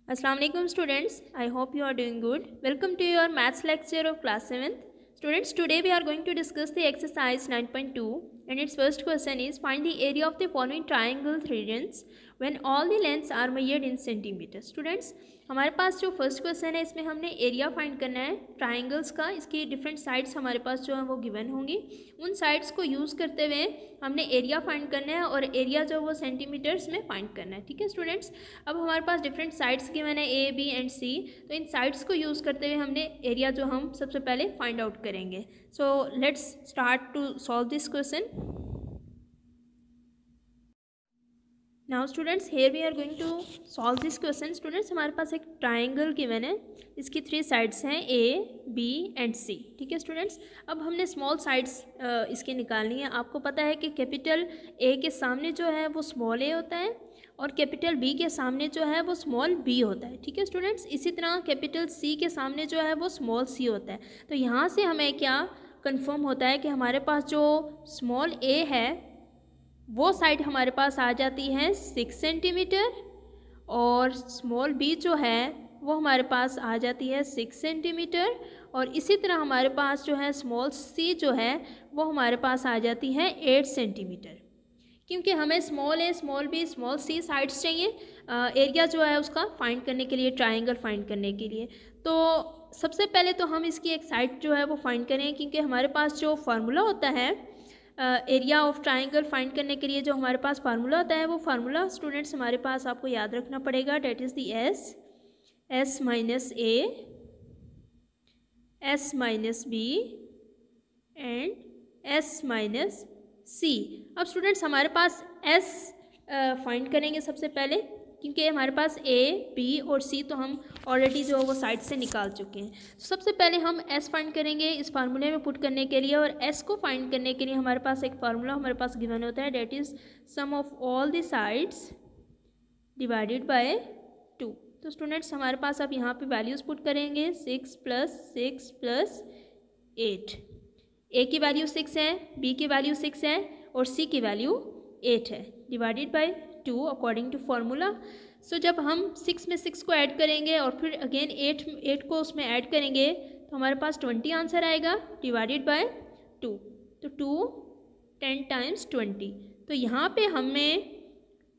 Assalamu alaikum students. I hope you are doing good. Welcome to your maths lecture of class 7th. Students, today we are going to discuss the exercise 9.2 and its first question is find the area of the following triangle regions when all the lengths are measured in centimeters. Students, हमारे पास जो first question है इसमें हमने area find करना है triangles का. इसकी different sides हमारे पास जो है वो गिवन होंगी. उन साइड्स को यूज़ करते हुए हमने एरिया फाइंड करना है और एरिया जो वो सेंटीमीटर्स में फाइंड करना है. ठीक है स्टूडेंट्स, अब हमारे पास डिफरेंट साइड्स गिवन है ए बी एंड सी. तो इन साइड्स को यूज़ करते हुए हमने एरिया जो हम सबसे पहले फाइंड आउट करेंगे. So let's start to solve this question. Now students, here we are going to solve this question. Students, हमारे पास एक ट्राइंगल गिवन है. इसकी 3 साइड्स हैं ए बी एंड सी. ठीक है स्टूडेंट्स, अब हमने स्मॉल साइड्स इसके निकालनी है. आपको पता है कि कैपिटल ए के सामने जो है वो स्मॉल ए होता है और कैपिटल बी के सामने जो है वो स्मॉल बी होता है. ठीक है स्टूडेंट्स, इसी तरह कैपिटल सी के सामने जो है वो स्मॉल सी होता है. तो यहाँ से हमें क्या कंफर्म होता है कि हमारे पास जो स्मॉल ए है वो साइड हमारे पास आ जाती है 6 सेंटीमीटर और स्मॉल बी जो है वो हमारे पास आ जाती है 6 सेंटीमीटर और इसी तरह हमारे पास जो है स्मॉल सी जो है वो हमारे पास आ जाती है 8 सेंटीमीटर. क्योंकि हमें स्मॉल ए small B small C sides चाहिए एरिया जो है उसका फाइंड करने के लिए, ट्राइंगल फाइंड करने के लिए. तो सबसे पहले तो हम इसकी एक साइड जो है वो फाइंड करें, क्योंकि हमारे पास जो फार्मूला होता है एरिया ऑफ ट्राइंगल फाइंड करने के लिए जो हमारे पास फार्मूला होता है वो फार्मूला स्टूडेंट्स हमारे पास आपको याद रखना पड़ेगा. That is the S minus A S minus B and S minus C. अब स्टूडेंट्स हमारे पास एस फाइंड करेंगे सबसे पहले, क्योंकि हमारे पास ए बी और सी तो हम ऑलरेडी जो वो साइड से निकाल चुके हैं. तो सबसे पहले हम एस फाइंड करेंगे इस फार्मूले में पुट करने के लिए. और एस को फाइंड करने के लिए हमारे पास एक फार्मूला हमारे पास गिवन होता है. That is sum of all the sides divided by 2. तो स्टूडेंट्स हमारे पास अब यहाँ पे वैल्यूज़ पुट करेंगे 6 + 8. ए की वैल्यू 6 है, बी की वैल्यू 6 है और सी की वैल्यू 8 है, divided by 2 according to formula. So जब हम 6 में 6 को ऐड करेंगे और फिर अगेन 8 को उसमें ऐड करेंगे तो हमारे पास 20 आंसर आएगा, डिवाइडेड बाय 2. तो 2 10 टाइम्स 20. तो यहाँ पे हमें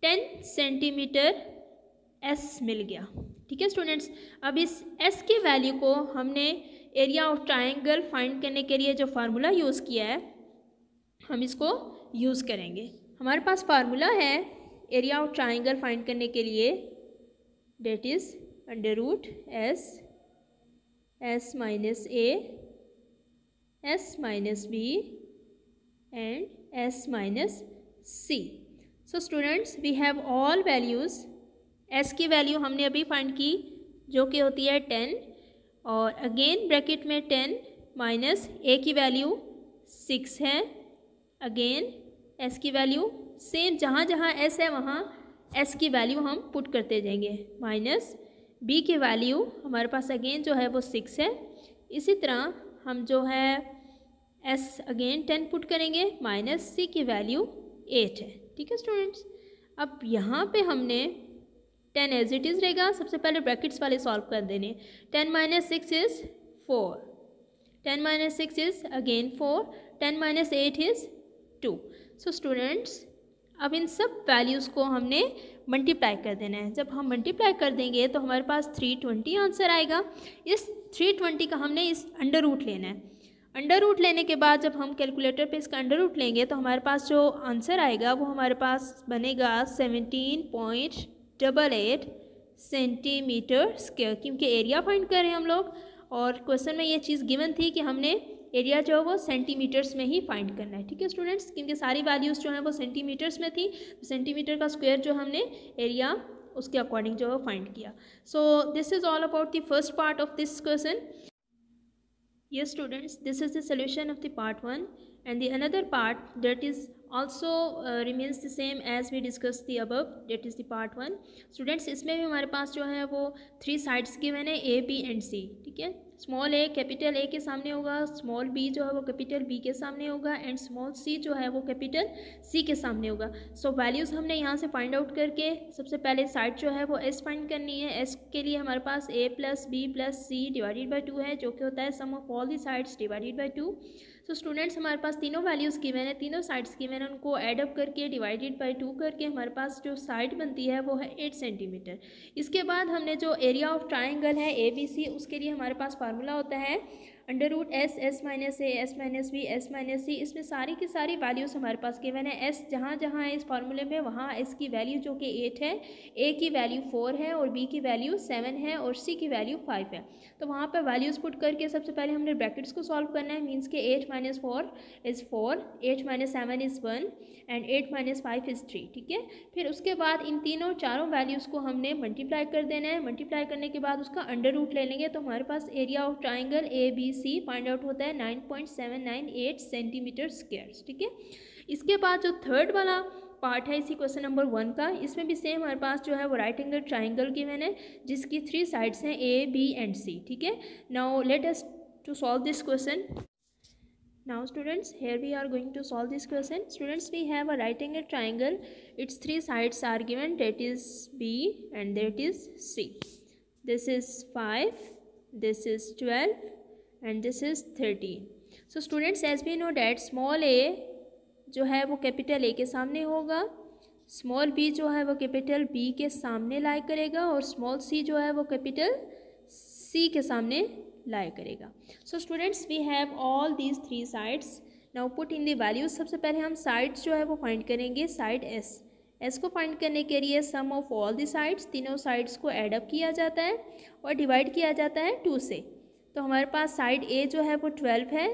10 सेंटीमीटर एस मिल गया. ठीक है स्टूडेंट्स, अब इस एस की वैल्यू को हमने एरिया ऑफ ट्राइंगल फाइंड करने के लिए जो फार्मूला यूज़ किया है हम इसको यूज़ करेंगे. हमारे पास फार्मूला है एरिया ऑफ ट्राइंगल फाइंड करने के लिए. That is √ s minus A S minus B and S minus c. So students, we have all values. S की वैल्यू हमने अभी फाइंड की जो कि होती है 10 और अगेन ब्रैकेट में 10 माइनस ए की वैल्यू 6 है. अगेन एस की वैल्यू सेम, जहाँ जहाँ एस है वहाँ एस की वैल्यू हम पुट करते जाएंगे. माइनस बी की वैल्यू हमारे पास अगेन जो है वो 6 है. इसी तरह हम जो है एस अगेन 10 पुट करेंगे, माइनस सी की वैल्यू 8 है. ठीक है स्टूडेंट्स, अब यहाँ पे हमने 10 एज इट इज़ रहेगा. सबसे पहले ब्रैकेट्स वाले सॉल्व कर देने. 10 - 6 is 4, 10 - 6 is again 4, 10 - 8 is 2. So students, अब इन सब वैल्यूज़ को हमने मल्टीप्लाई कर देना है. जब हम मल्टीप्लाई कर देंगे तो हमारे पास 320 आंसर आएगा. इस 320 का हमने इस अंडर रूट लेना है. अंडर रूट लेने के बाद जब हम कैलकुलेटर पे इसका अंडर रूट लेंगे तो हमारे पास जो आंसर आएगा वो हमारे पास बनेगा 17.88 सेंटीमीटर स्क्वायर, क्योंकि एरिया फाइंड कर रहे हैं हम लोग और क्वेश्चन में ये चीज़ गिवन थी कि हमने एरिया जो है वो सेंटीमीटर्स में ही फाइंड करना है. ठीक है स्टूडेंट्स, क्योंकि सारी वैल्यूज़ जो हैं वो सेंटीमीटर्स में थी. सेंटीमीटर का स्क्वायर जो हमने एरिया उसके अकॉर्डिंग जो है फाइंड किया. सो this is all about the first part of this question. Yes students, this is the solution of the part 1 and the another part that is also remains the same as we discuss the above, that is the part 1। Students इसमें भी हमारे पास जो है वो 3 sides given है, ए b and c, ठीक है। Small A capital A के सामने होगा, स्मॉल बी जो है वो कैपिटल बी के सामने होगा, एंड स्मॉल सी जो है वो कैपिटल सी के सामने होगा। सो वैल्यूज़ हमने यहाँ से फाइंड आउट करके सबसे पहले साइड जो है वो एस फाइंड करनी है। एस के लिए हमारे पास A plus B plus C divided by 2 है, जो कि होता है sum of all the sides divided by 2। So students हमारे पास तीनों वैल्यूज़ गिवन है, तीनों साइड्स गिवन है, उनको एड अप करके डिवाइडेड बाई 2 करके हमारे पास जो साइड बनती है वो है 8 सेंटीमीटर। इसके बाद हमने जो एरिया ऑफ ट्राइंगल है ए बी सी, उसके लिए हमारे पास फार्मूला होता है under root S, S minus ए, S minus B, S minus C. इसमें सारी की सारी वैल्यूज़ हमारे पास गिवन है। एस जहाँ जहाँ है इस फार्मूले में, वहाँ एस की वैल्यू जो कि 8 है, ए की वैल्यू 4 है और बी की वैल्यू 7 है और सी की वैल्यू 5 है। तो वहाँ पर वैल्यूज़ पुट करके सबसे पहले हमने ब्रैकेट्स को सॉल्व करना है। मीन्स के 8 minus 4 is 4, 8 minus 7 is 1 and 8 minus 5 is 3, ठीक है। फिर उसके बाद इन तीनों चारों वैल्यूज़ को हमने मल्टीप्लाई कर देना है। मल्टीप्लाई करने के बाद उसका अंडर रूट ले लेंगे, तो हमारे पास area of triangle A B C find out होता है 9.798 सेंटीमीटर स्क्वायर, ठीक है। इसके बाद जो थर्ड वाला पार्ट है इसी क्वेश्चन नंबर 1 का, इसमें भी सेम हमारे पास जो है वो राइट एंगल ट्राइंगल गिवन है, जिसकी 3 साइड्स हैं ए बी एंड सी, ठीक है। Now let us to solve this question. Now students, here we are going to solve this question. Students, we have a right angle triangle. Its 3 sides are given, that is B and that is C. This is 5, this is 12 and this is 13. So students, as we know that small a जो है वो capital A के सामने होगा, small b जो है वो capital B के सामने लाई करेगा और स्मॉल c जो है वो कैपिटल C के सामने लाई करेगा। So students, we have all these 3 sides. Now put in the values. सबसे पहले हम साइड्स जो है वो फाइंड करेंगे। साइड एस को फाइंड करने के लिए सम ऑफ ऑल द साइड्स, तीनों साइड्स को एड अप किया जाता है और डिवाइड किया जाता है 2 से। तो हमारे पास साइड ए जो है वो 12 है,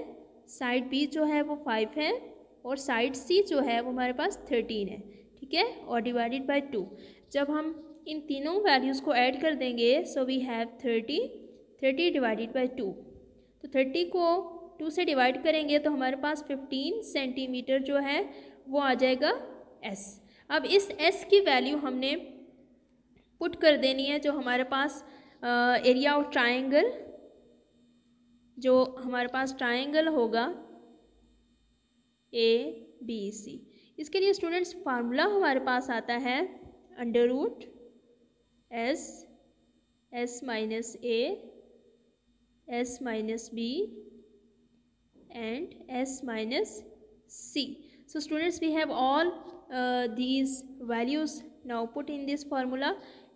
साइड बी जो है वो 5 है और साइड सी जो है वो हमारे पास 13 है, ठीक है, और डिवाइडेड बाई 2। जब हम इन तीनों वैल्यूज़ को ऐड कर देंगे, so we have 30 divided by 2। तो 30 को 2 से डिवाइड करेंगे तो हमारे पास 15 सेंटीमीटर जो है वो आ जाएगा S। अब इस S की वैल्यू हमने पुट कर देनी है, जो हमारे पास एरिया ऑफ ट्राइंगल, जो हमारे पास ट्राइंगल होगा ए बी सी। इसके लिए स्टूडेंट्स फार्मूला हमारे पास आता है under root s minus A, S minus B and S minus C. So students, we have all these values now put in this formula.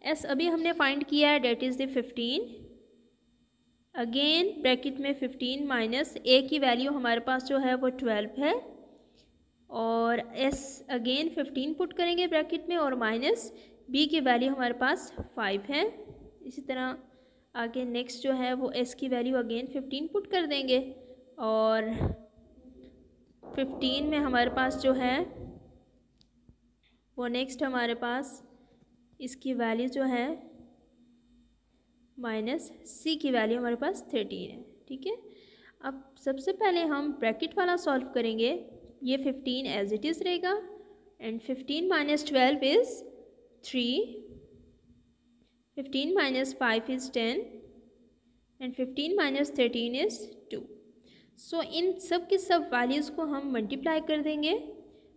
S अभी हमने find किया है, that is the 15. Again bracket में 15 minus A की value हमारे पास जो है वो 12 है और S अगेन 15 पुट करेंगे ब्रैकेट में और माइनस B की वैल्यू हमारे पास 5 है। इसी तरह आगे नेक्स्ट जो है वो S की वैल्यू अगेन 15 पुट कर देंगे और 15 में हमारे पास जो है वो नेक्स्ट हमारे पास इसकी वैल्यू जो है माइनस C की वैल्यू हमारे पास 13 है, ठीक है। अब सबसे पहले हम ब्रैकेट वाला सॉल्व करेंगे। ये 15 एज इट इज़ रहेगा and 15 minus 12 is 3, 15 minus 5 is 10 and 15 minus 13 is 2. सो इन सब की सब वैल्यूज़ को हम मल्टीप्लाई कर देंगे।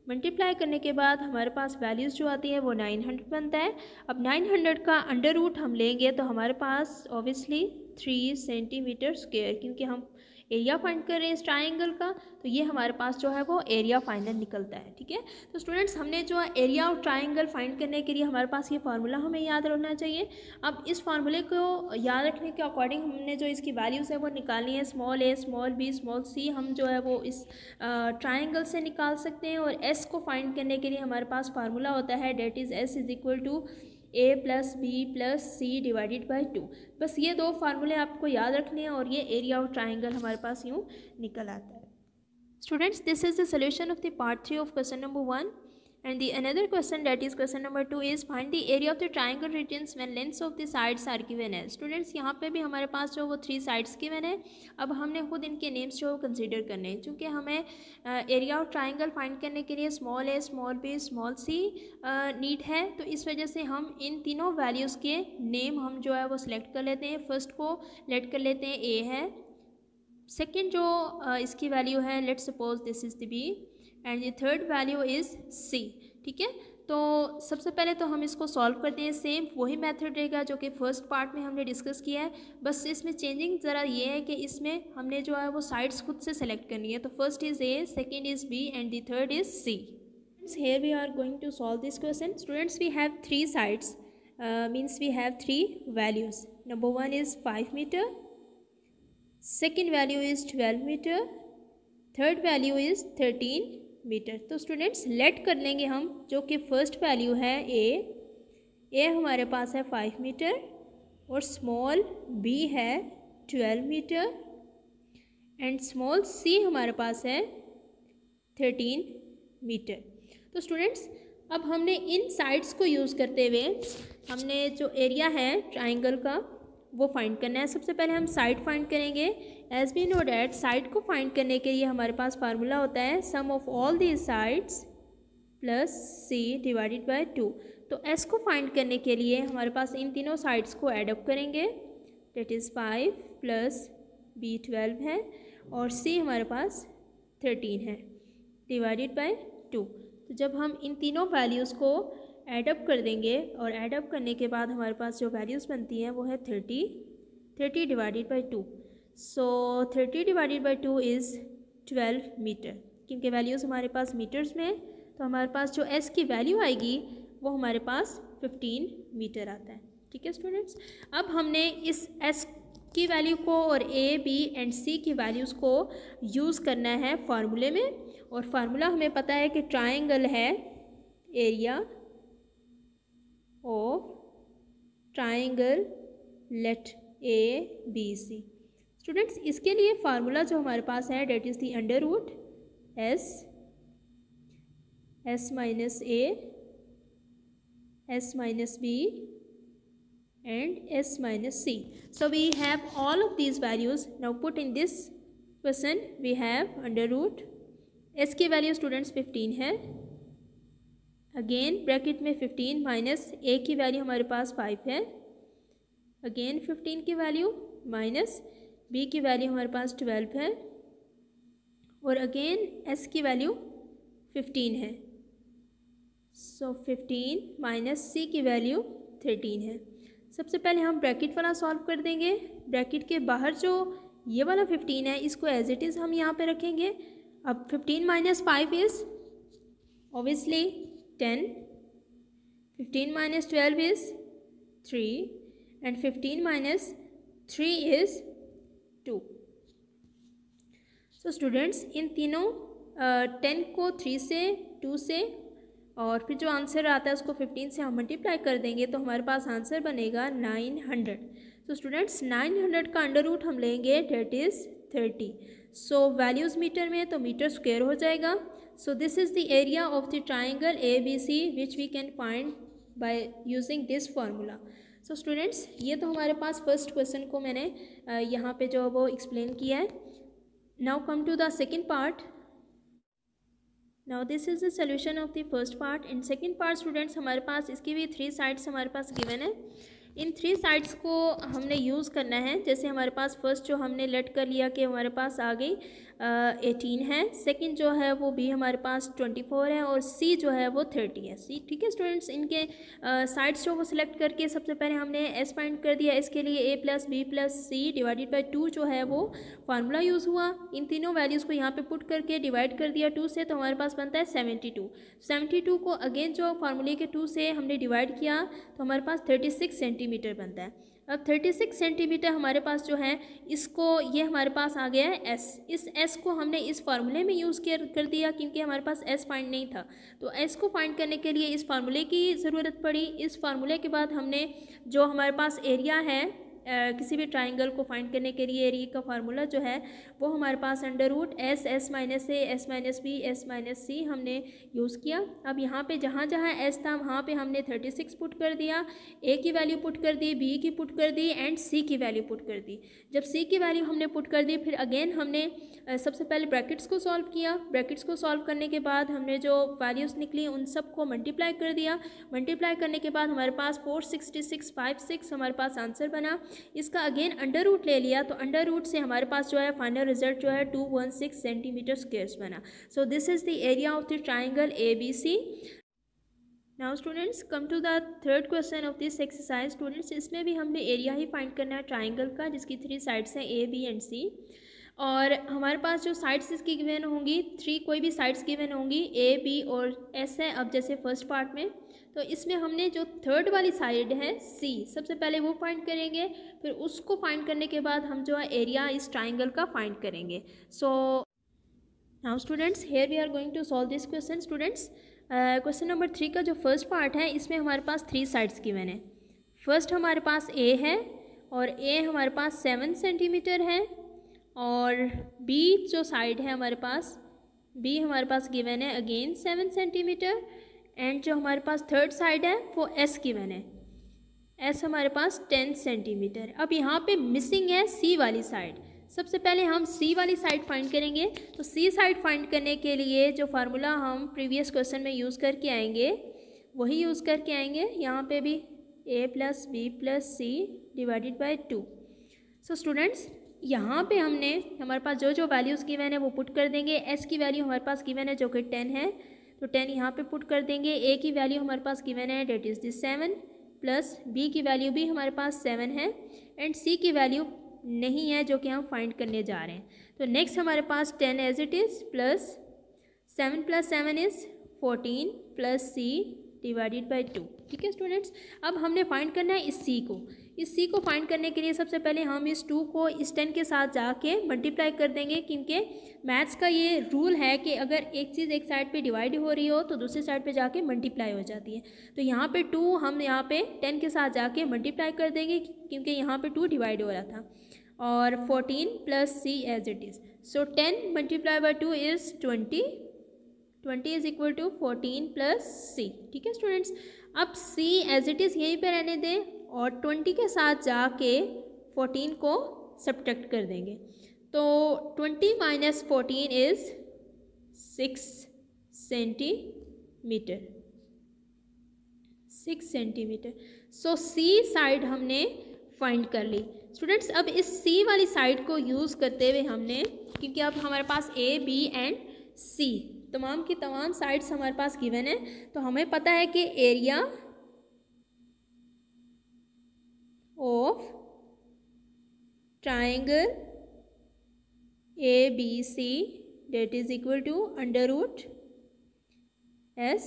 मल्टीप्लाई करने के बाद हमारे पास वैल्यूज़ जो आती है वो 900 बनता है। अब 900 का अंडर रूट हम लेंगे तो हमारे पास ऑब्वियसली 3 सेंटीमीटर स्क्वायर, क्योंकि हम एरिया फाइंड कर रहे हैं इस ट्राइंगल का, तो ये हमारे पास जो है वो एरिया फाइनल निकलता है, ठीक है। तो स्टूडेंट्स, हमने जो एरिया ऑफ ट्राइंगल फाइंड करने के लिए हमारे पास ये फार्मूला हमें याद रखना चाहिए। अब इस फार्मूले को याद रखने के अकॉर्डिंग हमने जो इसकी वैल्यूज़ है वो निकालनी है। स्मॉल ए, स्मॉल बी, स्मॉल सी हम जो है वो इस ट्राइंगल से निकाल सकते हैं और एस को फाइंड करने के लिए हमारे पास फार्मूला होता है, that is s is equal to a plus B plus C divided by 2। बस ये 2 फार्मूले आपको याद रखने हैं और ये एरिया ऑफ ट्राइंगल हमारे पास यूँ निकल आता है। Students, this is the solution of the part 3 of question number 1 And the another question, that is question number 2, is find the area of the triangle regions when lengths of the sides are given as. Students यहाँ पे भी हमारे पास जो वो 3 sides given है। अब हमने खुद इनके नेम्स जो कंसीडर करने हैं, क्योंकि हमें एरिया ऑफ ट्राइंगल फाइंड करने के लिए स्मॉल ए, small B, small C need है। तो इस वजह से हम इन तीनों वैल्यूज़ के नेम हम जो है वो सिलेक्ट कर लेते हैं। फर्स्ट को लेट कर लेते हैं ए है, सेकेंड जो इसकी वैल्यू है let suppose this is the b, and the third value is c. ठीक है, तो सबसे पहले तो हम इसको सॉल्व करते हैं। सेम वही मेथड रहेगा जो कि फर्स्ट पार्ट में हमने डिस्कस किया है, बस इसमें चेंजिंग ज़रा ये है कि इसमें हमने जो है वो साइड्स खुद से सेलेक्ट करनी है। तो first is a, second is b and the third is c. Here we are going to solve this question. Students, we have 3 sides, means we have 3 values. Number 1 is 5 meter, second value is 12 meter, third value is 13 meter. तो students let कर लेंगे हम जो कि first value है ए हमारे पास है 5 मीटर और स्मॉल बी है 12 मीटर एंड स्मॉल सी हमारे पास है 13 मीटर। तो स्टूडेंट्स अब हमने इन साइड्स को यूज़ करते हुए हमने जो एरिया है ट्राइंगल का वो फाइंड करना है। सबसे पहले हम साइड फाइंड करेंगे। As we know that side को फाइंड करने के लिए हमारे पास फार्मूला होता है sum of all these sides plus C divided by 2। तो एस को फाइंड करने के लिए हमारे पास इन तीनों साइड्स को एड अप करेंगे, डेट इज़ 5 प्लस बी 12 है और सी हमारे पास 13 है डिवाइडेड बाय 2। तो जब हम इन तीनों वैल्यूज़ को ऐड अप कर देंगे और ऐड अप करने के बाद हमारे पास जो वैल्यूज़ बनती हैं वो है 30 divided by 2। So 30 divided by 2 is 12 meter. क्योंकि वैल्यूज़ हमारे पास मीटर्स में है तो हमारे पास जो एस की वैल्यू आएगी वो हमारे पास 15 मीटर आता है। ठीक है स्टूडेंट्स, अब हमने इस एस की वैल्यू को और ए बी एंड सी की वैल्यूज़ को यूज़ करना है फार्मूले में। और फार्मूला हमें पता है कि ट्राइंगल है area of triangle let a B c. Students इसके लिए फार्मूला जो हमारे पास है that is the under root s minus A, S minus b and s minus c. So we have all of these values now put in this question. We have under root s की value students 15 है, again bracket में 15 minus a की value हमारे पास 5 है, again 15 की value minus b की value हमारे पास 12 है और अगेन s की वैल्यू 15 है। सो 15 माइनस c की वैल्यू 13 है। सबसे पहले हम ब्रैकेट वाला सॉल्व कर देंगे। ब्रैकेट के बाहर जो ये वाला 15 है इसको एज इट इज़ हम यहाँ पे रखेंगे। अब 15 minus 5 is obviously 10, 15 minus 12 is 3 and 15 minus 3 is 2। So students इन तीनों 10 को 3 से 2 से और फिर जो आंसर आता है उसको 15 से हम मल्टीप्लाई कर देंगे तो हमारे पास आंसर बनेगा 900। तो स्टूडेंट्स 900 का अंडर रूट हम लेंगे that is 30। So values meter में तो मीटर स्क्वायर हो जाएगा। So this is the area of the triangle A B c which we can find by using this formula. So students ये तो हमारे पास फर्स्ट क्वेश्चन को मैंने यहाँ पे जो वो एक्सप्लेन किया है। Now come to the second part. Now this is the solution of the first part. In second part students हमारे पास इसकी भी 3 साइड्स हमारे पास गिवन है। इन 3 साइड्स को हमने यूज़ करना है। जैसे हमारे पास फर्स्ट जो हमने लेट कर लिया कि हमारे पास आ गई 18 है, सेकंड जो है वो बी हमारे पास 24 है और सी जो है वो 30 है। सी ठीक है स्टूडेंट्स, इनके साइड्स जो वो सिलेक्ट करके सबसे पहले हमने एस फाइंड कर दिया। इसके लिए A plus B plus C divided by 2 जो है वो फार्मूला यूज़ हुआ। इन तीनों वैल्यूज़ को यहाँ पे पुट करके डिवाइड कर दिया 2 से तो हमारे पास बनता है 72। 72 को अगेन जो फार्मूले के 2 से हमने डिवाइड किया तो हमारे पास 36 सेंटीमीटर बनता है। अब 36 सेंटीमीटर हमारे पास जो है इसको ये हमारे पास आ गया है एस। इस एस को हमने इस फार्मूले में यूज़ कर दिया क्योंकि हमारे पास एस फाइंड नहीं था। तो एस को फाइंड करने के लिए इस फार्मूले की ज़रूरत पड़ी। इस फार्मूले के बाद हमने जो हमारे पास एरिया है किसी भी ट्राइंगल को फाइंड करने के लिए एरिया का फार्मूला जो है वो हमारे पास under root S, S minus ए, S minus B, S minus C हमने यूज़ किया। अब यहाँ पे जहाँ जहाँ एस था वहाँ पे हमने 36 पुट कर दिया, ए की वैल्यू पुट कर दी, बी की पुट कर दी एंड सी की वैल्यू पुट कर दी। जब सी की वैल्यू हमने पुट कर दी फिर अगेन हमने सबसे पहले ब्रैकेट्स को सॉल्व किया। ब्रैकेट्स को सॉल्व करने के बाद हमने जो वैल्यूज़ निकली उन सब को मल्टीप्लाई कर दिया। मल्टीप्लाई करने के बाद हमारे पास 46656 हमारे पास आंसर बना। इसका अगेन अंडर रूट ले लिया तो अंडर रूट से हमारे पास जो है फाइनल रिजल्ट जो है 216 सेंटीमीटर स्क्वायर्स बना। So this is the area of the triangle ABC। Now students come to the third question of this exercise. Students इसमें भी हमने एरिया ही फाइंड करना है ट्राइंगल का जिसकी 3 साइड्स हैं A, B एंड C। और हमारे पास जो साइड्स इसकी गिवन होंगी 3 कोई भी साइड्स गिवन होंगी A, B और S है। अब जैसे फर्स्ट पार्ट में तो इसमें हमने जो थर्ड वाली साइड है C सबसे पहले वो फाइंड करेंगे, फिर उसको फाइंड करने के बाद हम जो है एरिया इस ट्राइंगल का फाइंड करेंगे। So now students here we are going to solve this question. Students question number 3 का जो फर्स्ट पार्ट है इसमें हमारे पास 3 साइड्स गिवन है। फर्स्ट हमारे पास A है और A हमारे पास 7 सेंटीमीटर है और B जो साइड है हमारे पास B हमारे पास गिवन है अगेन 7 सेंटीमीटर एंड जो हमारे पास थर्ड साइड है वो S गिवन है, S हमारे पास 10 सेंटीमीटर। अब यहाँ पे मिसिंग है C वाली साइड। सबसे पहले हम C वाली साइड फाइंड करेंगे। तो C साइड फाइंड करने के लिए जो फार्मूला हम प्रीवियस क्वेश्चन में यूज़ करके आएंगे वही यूज़ करके आएंगे। यहाँ पे भी A + B + C divided by 2। So students यहाँ पे हमने हमारे पास जो जो वैल्यूज़ गिवन है वो पुट कर देंगे। S की वैल्यू हमारे पास गिवन है जो कि 10 है तो 10 यहाँ पे पुट कर देंगे। A की वैल्यू हमारे पास गिवन है that is the 7 plus B की वैल्यू भी हमारे पास 7 है एंड C की वैल्यू नहीं है जो कि हम फाइंड करने जा रहे हैं। तो नेक्स्ट हमारे पास 10 as it is plus 7 + 7 is 14 plus C divided by 2। ठीक है स्टूडेंट्स, अब हमने फाइंड करना है इस C को। इस C को फाइंड करने के लिए सबसे पहले हम इस 2 को इस 10 के साथ जाके मल्टीप्लाई कर देंगे क्योंकि मैथ्स का ये रूल है कि अगर एक चीज़ एक साइड पे डिवाइड हो रही हो तो दूसरी साइड पे जाके मल्टीप्लाई हो जाती है। तो यहाँ पे 2 हम यहाँ पे 10 के साथ जाके मल्टीप्लाई कर देंगे क्योंकि यहाँ पे 2 डिवाइड हो रहा था और 14 plus C as it is. So 10 × 2 is 20 is equal to 14 plus C। ठीक है स्टूडेंट्स, अब C एज इट इज़ यहीं पे रहने दें और 20 के साथ जाके 14 को सब्ट्रैक्ट कर देंगे। तो 20 - 14 is 6 centimetre. 6 centimetre. So C side हमने फाइंड कर ली। स्टूडेंट्स अब इस C वाली साइड को यूज़ करते हुए हमने, क्योंकि अब हमारे पास A, B एंड C तमाम की तमाम साइड्स हमारे पास गिवन है तो हमें पता है कि area of triangle ABC that is equal to under root S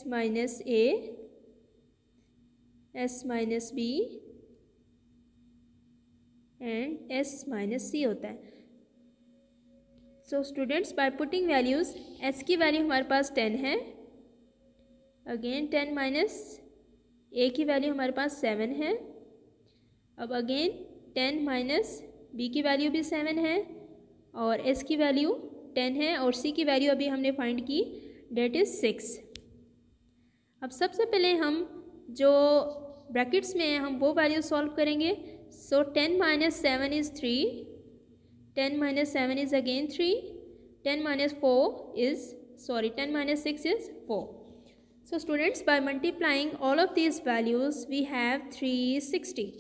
minus A S minus B and S minus C होता है। So students by putting values S की वैल्यू हमारे पास 10 है, अगेन 10 माइनस A की वैल्यू हमारे पास 7 है, अब अगेन 10 माइनस B की वैल्यू भी 7 है और S की वैल्यू 10 है और C की वैल्यू अभी हमने फाइंड की डेट इज़ 6। अब सबसे पहले हम जो ब्रैकेट्स में हैं हम वो वैल्यू सॉल्व करेंगे। सो 10 - 7 is 3, 10 - 7 is again 3, 10 - 4 is 10 - 6 is 4. So students by multiplying all of these values we have 360.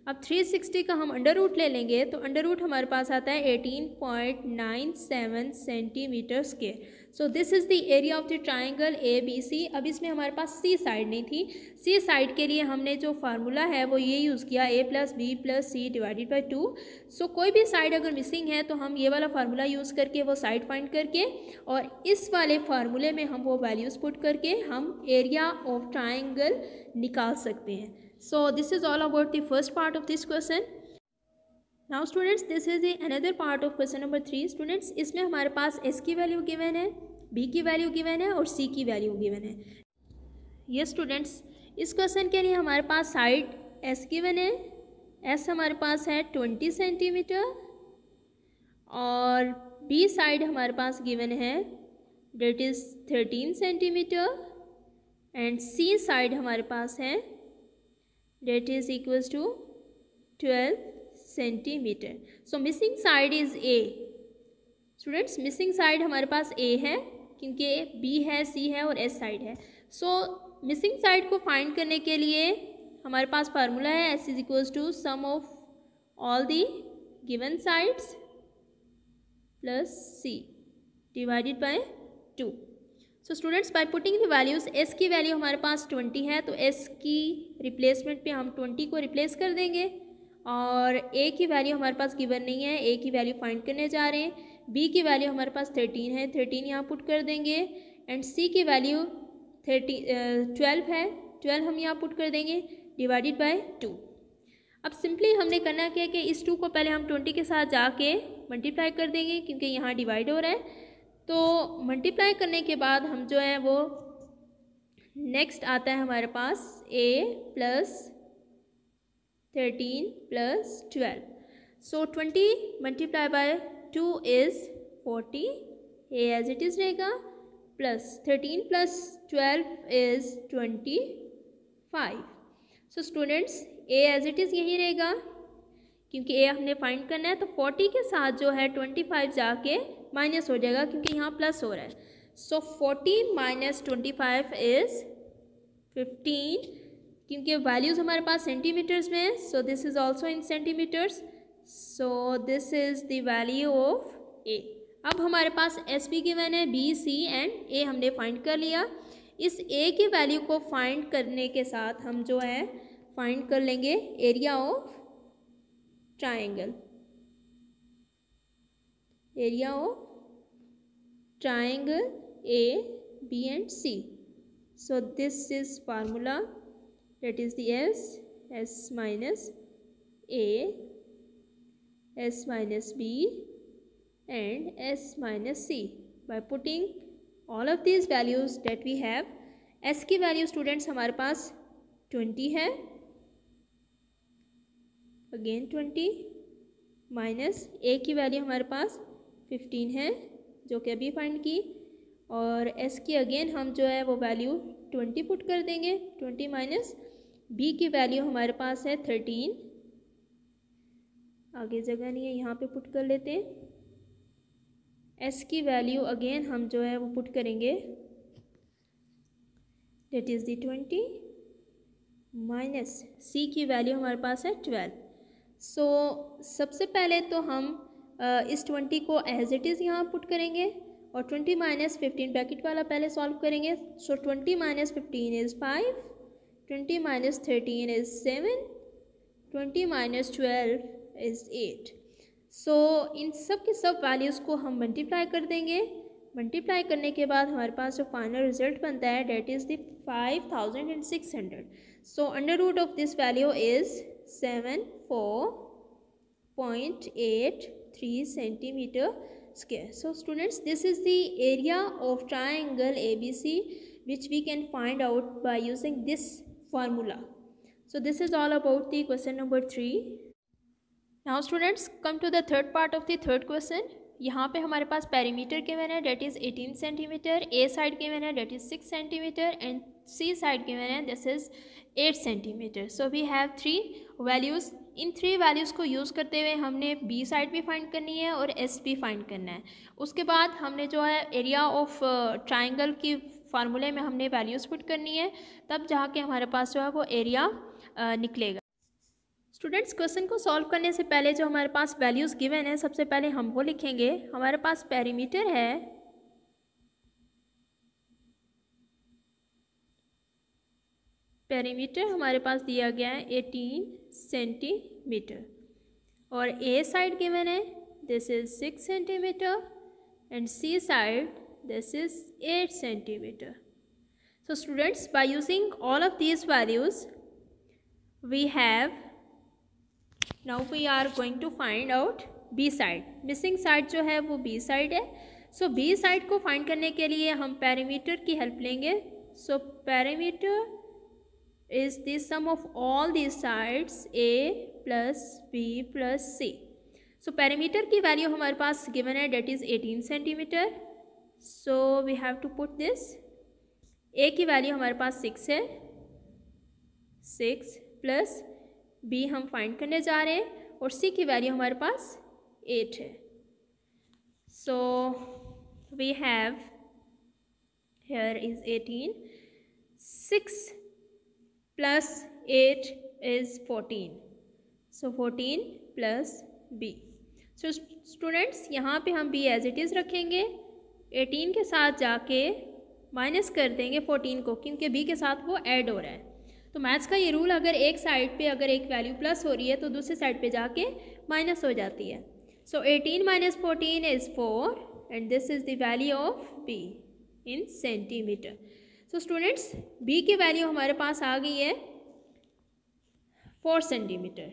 अब 360 का हम अंडर रूट ले लेंगे तो अंडर रूट हमारे पास आता है 18.97 centimetre square. So this is the area of the triangle ABC। अब इसमें हमारे पास C साइड नहीं थी, C साइड के लिए हमने जो फार्मूला है वो ये यूज़ किया A + B + C divided by 2। सो कोई भी साइड अगर मिसिंग है तो हम ये वाला फार्मूला यूज़ करके वो साइड फाइंड करके और इस वाले फार्मूले में हम वो वैल्यूज़ पुट करके हम एरिया ऑफ ट्राइंगल निकाल सकते हैं। So this is all about the first part of this question. Now students this is the another part of question number 3. Students इसमें हमारे पास S की वैल्यू गिवन है, B की वैल्यू गिवन है और C की वैल्यू गिवन है। Yes students, इस क्वेश्चन के लिए हमारे पास साइड एस गिवन है, एस हमारे पास है 20 सेंटीमीटर और बी साइड हमारे पास गिवन है that is 13 centimeter and C side हमारे पास है that is equals to 12 centimeter. So missing side is a. Students missing side हमारे पास ए है क्योंकि बी है, सी है और एस साइड है. सो मिसिंग साइड को फाइंड करने के लिए हमारे पास फार्मूला है s is equals to sum of all the given sides plus C divided by 2. So students by putting the values, s की वैल्यू हमारे पास 20 है तो एस की रिप्लेसमेंट पे हम 20 को रिप्लेस कर देंगे और ए की वैल्यू हमारे पास गिवन नहीं है, ए की वैल्यू फाइंड करने जा रहे हैं. बी की वैल्यू हमारे पास 13 है, 13 यहाँ पुट कर देंगे एंड सी की वैल्यू 12 है, 12 हम यहाँ पुट कर देंगे डिवाइडेड बाय 2. अब सिंपली हमने करना क्या है कि इस 2 को पहले हम 20 के साथ जाके मल्टीप्लाई कर देंगे क्योंकि यहाँ डिवाइड हो रहा है. तो मल्टीप्लाई करने के बाद हम जो है वो नेक्स्ट आता है हमारे पास a plus 13 plus 12. So 20 multiply by 2 is 40, a as it is रहेगा plus 13 plus 12 is 25. So students a as it is यही रहेगा क्योंकि a हमने फाइंड करना है. तो 40 के साथ जो है 25 जाके माइनस हो जाएगा क्योंकि यहाँ प्लस हो रहा है. सो 40 माइनस 25 इज़ 15 क्योंकि वैल्यूज़ हमारे पास सेंटीमीटर्स में है. So this is also in centimeters. So this is the value of a. अब हमारे पास एस भी गिवन है, बी सी एंड ए हमने फाइंड कर लिया. इस a की वैल्यू को फाइंड करने के साथ हम जो है फाइंड कर लेंगे area of triangle. Area of triangle A b and c. So this is formula that is the s minus a, s minus b and s minus c. By putting all of these values that we have, s की value students हमारे पास 20 है, again 20 minus a की value हमारे पास 15 है जो कि अभी फाइंड की और s की अगेन हम जो है वो वैल्यू 20 पुट कर देंगे. 20 माइनस b की वैल्यू हमारे पास है 13, आगे जगह नहीं है यहाँ पे पुट कर लेते हैं. s की वैल्यू अगेन हम जो है वो पुट करेंगे date is the 20 minus c की वैल्यू हमारे पास है 12. सो सबसे पहले तो हम इस 20 को एज इट इज़ यहाँ पुट करेंगे और 20 माइनस 15 ब्रैकेट वाला पहले सॉल्व करेंगे. सो 20 minus 15 is 5, 20 minus 13 is 7, 20 minus 12 is 8. सो इन सब के सब वैल्यूज़ को हम मल्टीप्लाई कर देंगे. मल्टीप्लाई करने के बाद हमारे पास जो फाइनल रिजल्ट बनता है that is the 5600. So under root of this value is 74.83 centimeter square. So students this is the area of triangle ABC which we can find out by using this formula. So this is all about the question number 3. Now students come to the third part of the third question. यहाँ पे हमारे पास perimeter given है that is 18 centimetre, A side given है that is 6 centimetre and C side given है this is 8 centimetre. So we have 3 values. इन 3 values को use करते हुए हमने बी साइड भी फाइंड करनी है और एस भी फाइंड करना है. उसके बाद हमने जो है एरिया ऑफ ट्राइंगल की फार्मूले में हमने वैल्यूज़ पुट करनी है, तब जाके हमारे पास जो है वो एरिया निकलेगा. स्टूडेंट्स क्वेश्चन को सॉल्व करने से पहले जो हमारे पास वैल्यूज़ गिवन है सबसे पहले हम वो लिखेंगे. हमारे पास पेरीमीटर है पेरीमीटर हमारे पास दिया गया है 18 सेंटीमीटर और ए साइड गिवन है this is 6 centimetre and C side this is 8 centimeter. So students by using all of these values we have, now we are going to find out B side. Missing side जो है वो B side है. So B side को find करने के लिए हम perimeter की help लेंगे. So perimeter is the sum of all these sides A plus B plus C. So perimeter की वैल्यू हमारे पास given है, that is 18 centimetre. So we have to put this. A की वैल्यू हमारे पास 6 है, 6 plus B हम find करने जा रहे हैं और C की वैल्यू हमारे पास 8 है. So we have here is 18, 6 plus 8 is 14. So 14 plus B. So students यहाँ पे हम B as it is रखेंगे, 18 के साथ जाके माइनस कर देंगे 14 को, क्योंकि B के साथ वो ऐड हो रहा है. तो मैथ्स का ये रूल, अगर एक साइड पे अगर एक वैल्यू प्लस हो रही है तो दूसरी साइड पे जाके माइनस हो जाती है. So 18 minus 14 is 4 and this is the value of B in centimeter. So students B की वैल्यू हमारे पास आ गई है 4 सेंटीमीटर.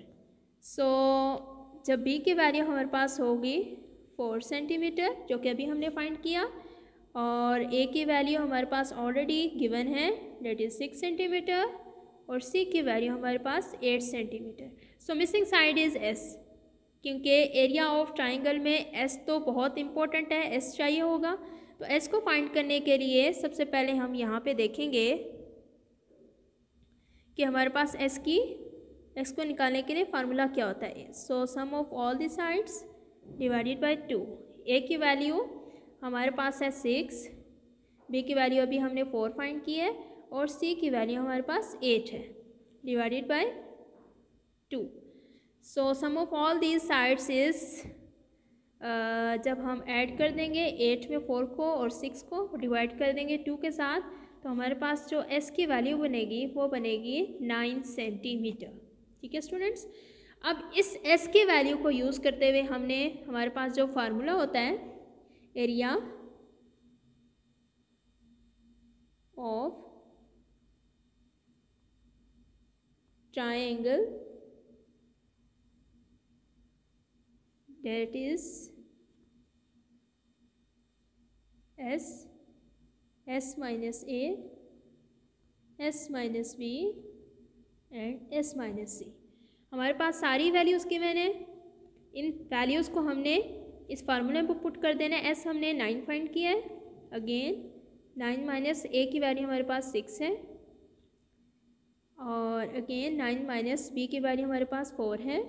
So जब B की वैल्यू हमारे पास होगी 4 सेंटीमीटर, जो कि अभी हमने फाइंड किया, और A की वैल्यू हमारे पास ऑलरेडी गिवन है, डेट इज़ 6 सेंटीमीटर, और C की वैल्यू हमारे पास 8 centimetre. So missing side is S, क्योंकि एरिया ऑफ ट्राइंगल में S तो बहुत इंपॉर्टेंट है, S चाहिए होगा. तो S को फाइंड करने के लिए सबसे पहले हम यहाँ पे देखेंगे कि हमारे पास S को निकालने के लिए फार्मूला क्या होता है. So sum of all the sides divided by 2. A की वैल्यू हमारे पास है 6, B की वैल्यू अभी हमने 4 फाइंड की है, और C की वैल्यू हमारे पास 8 है, divided by 2. So sum of all these sides is, जब हम ऐड कर देंगे 8 में 4 को और 6 को डिवाइड कर देंगे 2 के साथ, तो हमारे पास जो S की वैल्यू बनेगी वो बनेगी 9 सेंटीमीटर. ठीक है स्टूडेंट्स. अब इस S की वैल्यू को यूज़ करते हुए हमने, हमारे पास जो फार्मूला होता है area of triangle, that is S minus A, S minus B and S minus C. हमारे पास सारी वैल्यूज़ गिवन है. इन वैल्यूज़ को हमने इस फार्मूले में पुट कर देना है. S हमने 9 फाइंड किया है, अगेन 9 माइनस A की वैल्यू हमारे पास 6 है, और अगेन 9 माइनस B की वैल्यू हमारे पास 4 है,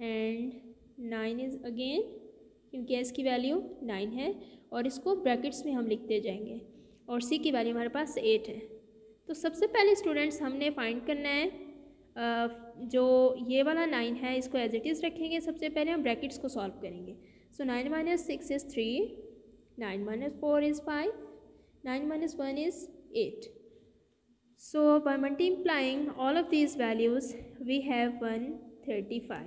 एंड 9 इज़ अगेन, क्योंकि S की वैल्यू 9 है, और इसको ब्रैकेट्स में हम लिखते जाएंगे, और C की वैल्यू हमारे पास 8 है. तो सबसे पहले स्टूडेंट्स हमने फाइंड करना है जो ये वाला 9 है, इसको एज इट इज़ रखेंगे. सबसे पहले हम ब्रैकेट्स को सॉल्व करेंगे. सो 9 minus 6 is 3, 9 minus 4 is 5, 9 minus 1 is 8. So by multiplying all of these values we have 135.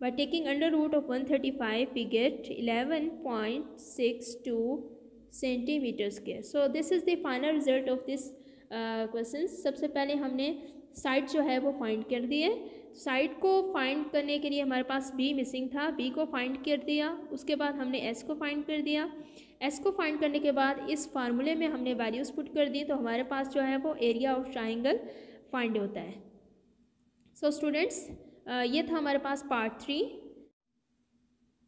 By taking under root of 135 we get 11.62 centimeter square. So this is the final result of this question. सबसे पहले हमने side जो है वो find कर दी है. Side को find करने के लिए हमारे पास B मिसिंग था, B को फाइंड कर दिया, उसके बाद हमने S को फाइंड कर दिया. S को फाइंड करने के बाद इस फार्मूले में हमने वैल्यूज़ पुट कर दी, तो हमारे पास जो है वो एरिया ऑफ ट्राइंगल फाइंड होता है. सो स्टूडेंट्स ये था हमारे पास part 3.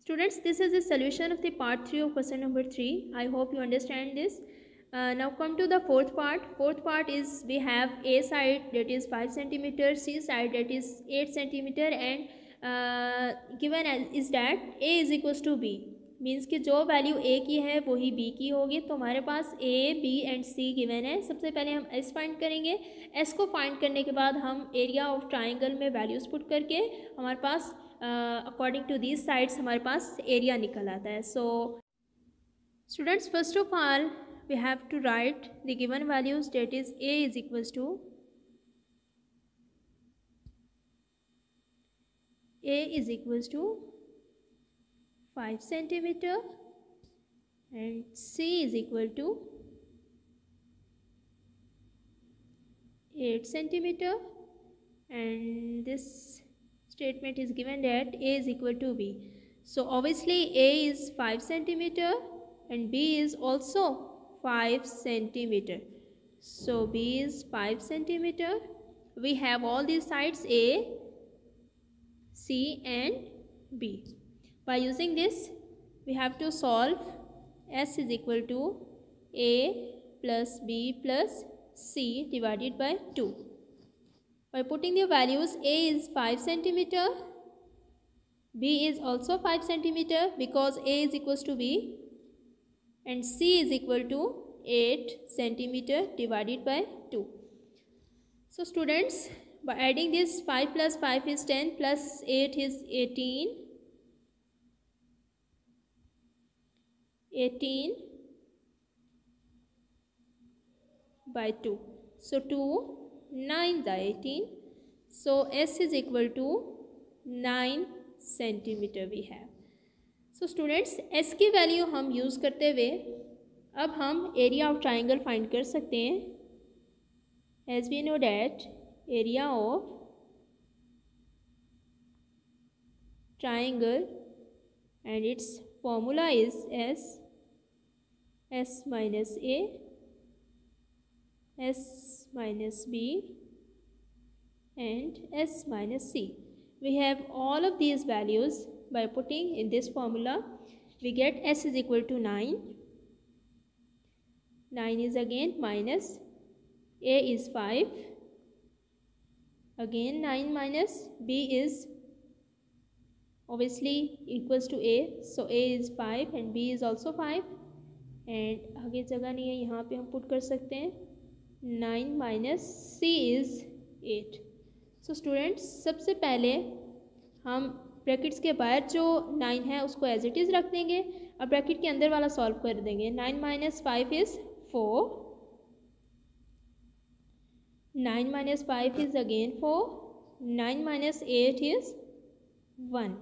Students this is the solution of the part 3 of question number 3. I hope you understand this. Now come to the fourth part. Fourth part is we have A side that is 5 centimeter, C side that is 8 centimeter, and given is that A is equals to B. Means कि जो value A की है वही B की होगी. तो हमारे पास A, B and C given है. सबसे पहले हम S फाइंड करेंगे. S को फाइंड करने के बाद हम एरिया ऑफ ट्राइंगल में वैल्यूज़ पुट करके हमारे पास अकॉर्डिंग टू दीज साइड्स हमारे पास एरिया निकल आता है. So students first of all we have to write the given values, that is A is equals to A is equals to 5 centimeter and C is equal to 8 centimeter, and this statement is given that A is equal to B. So obviously A is 5 centimeter and B is also 5 centimeter. So B is 5 centimeter. We have all these sides A, C and B. By using this, we have to solve S is equal to A plus B plus C divided by 2. By putting the values, A is 5 centimeter, B is also 5 centimeter because A is equals to B, and C is equal to 8 centimeter divided by 2. So students, by adding this 5 plus 5 is 10 plus 8 is 18. 18 by 2. So 2 9 are 18. So S is equal to 9 centimeter we have. So students, S की value हम use करते हुए अब हम area of triangle find कर सकते हैं. As we know that area of triangle and its formula is S minus A, S minus B and S minus C. We have all of these values. By putting in this formula, we get S is equal to 9. 9 is again minus A is 5. Again 9 minus B is obviously equals to A. So A is 5 and B is also 5. And आगे जगह नहीं है, यहाँ पे हम put कर सकते हैं 9 minus C is 8. So students, सबसे पहले हम ब्रैकेट्स के बाहर जो 9 है उसको एज इट इज़ रख देंगे और ब्रैकेट के अंदर वाला सॉल्व कर देंगे. 9 minus 5 is 4. 9 minus 5 is again 4. 9 minus 8 is 1.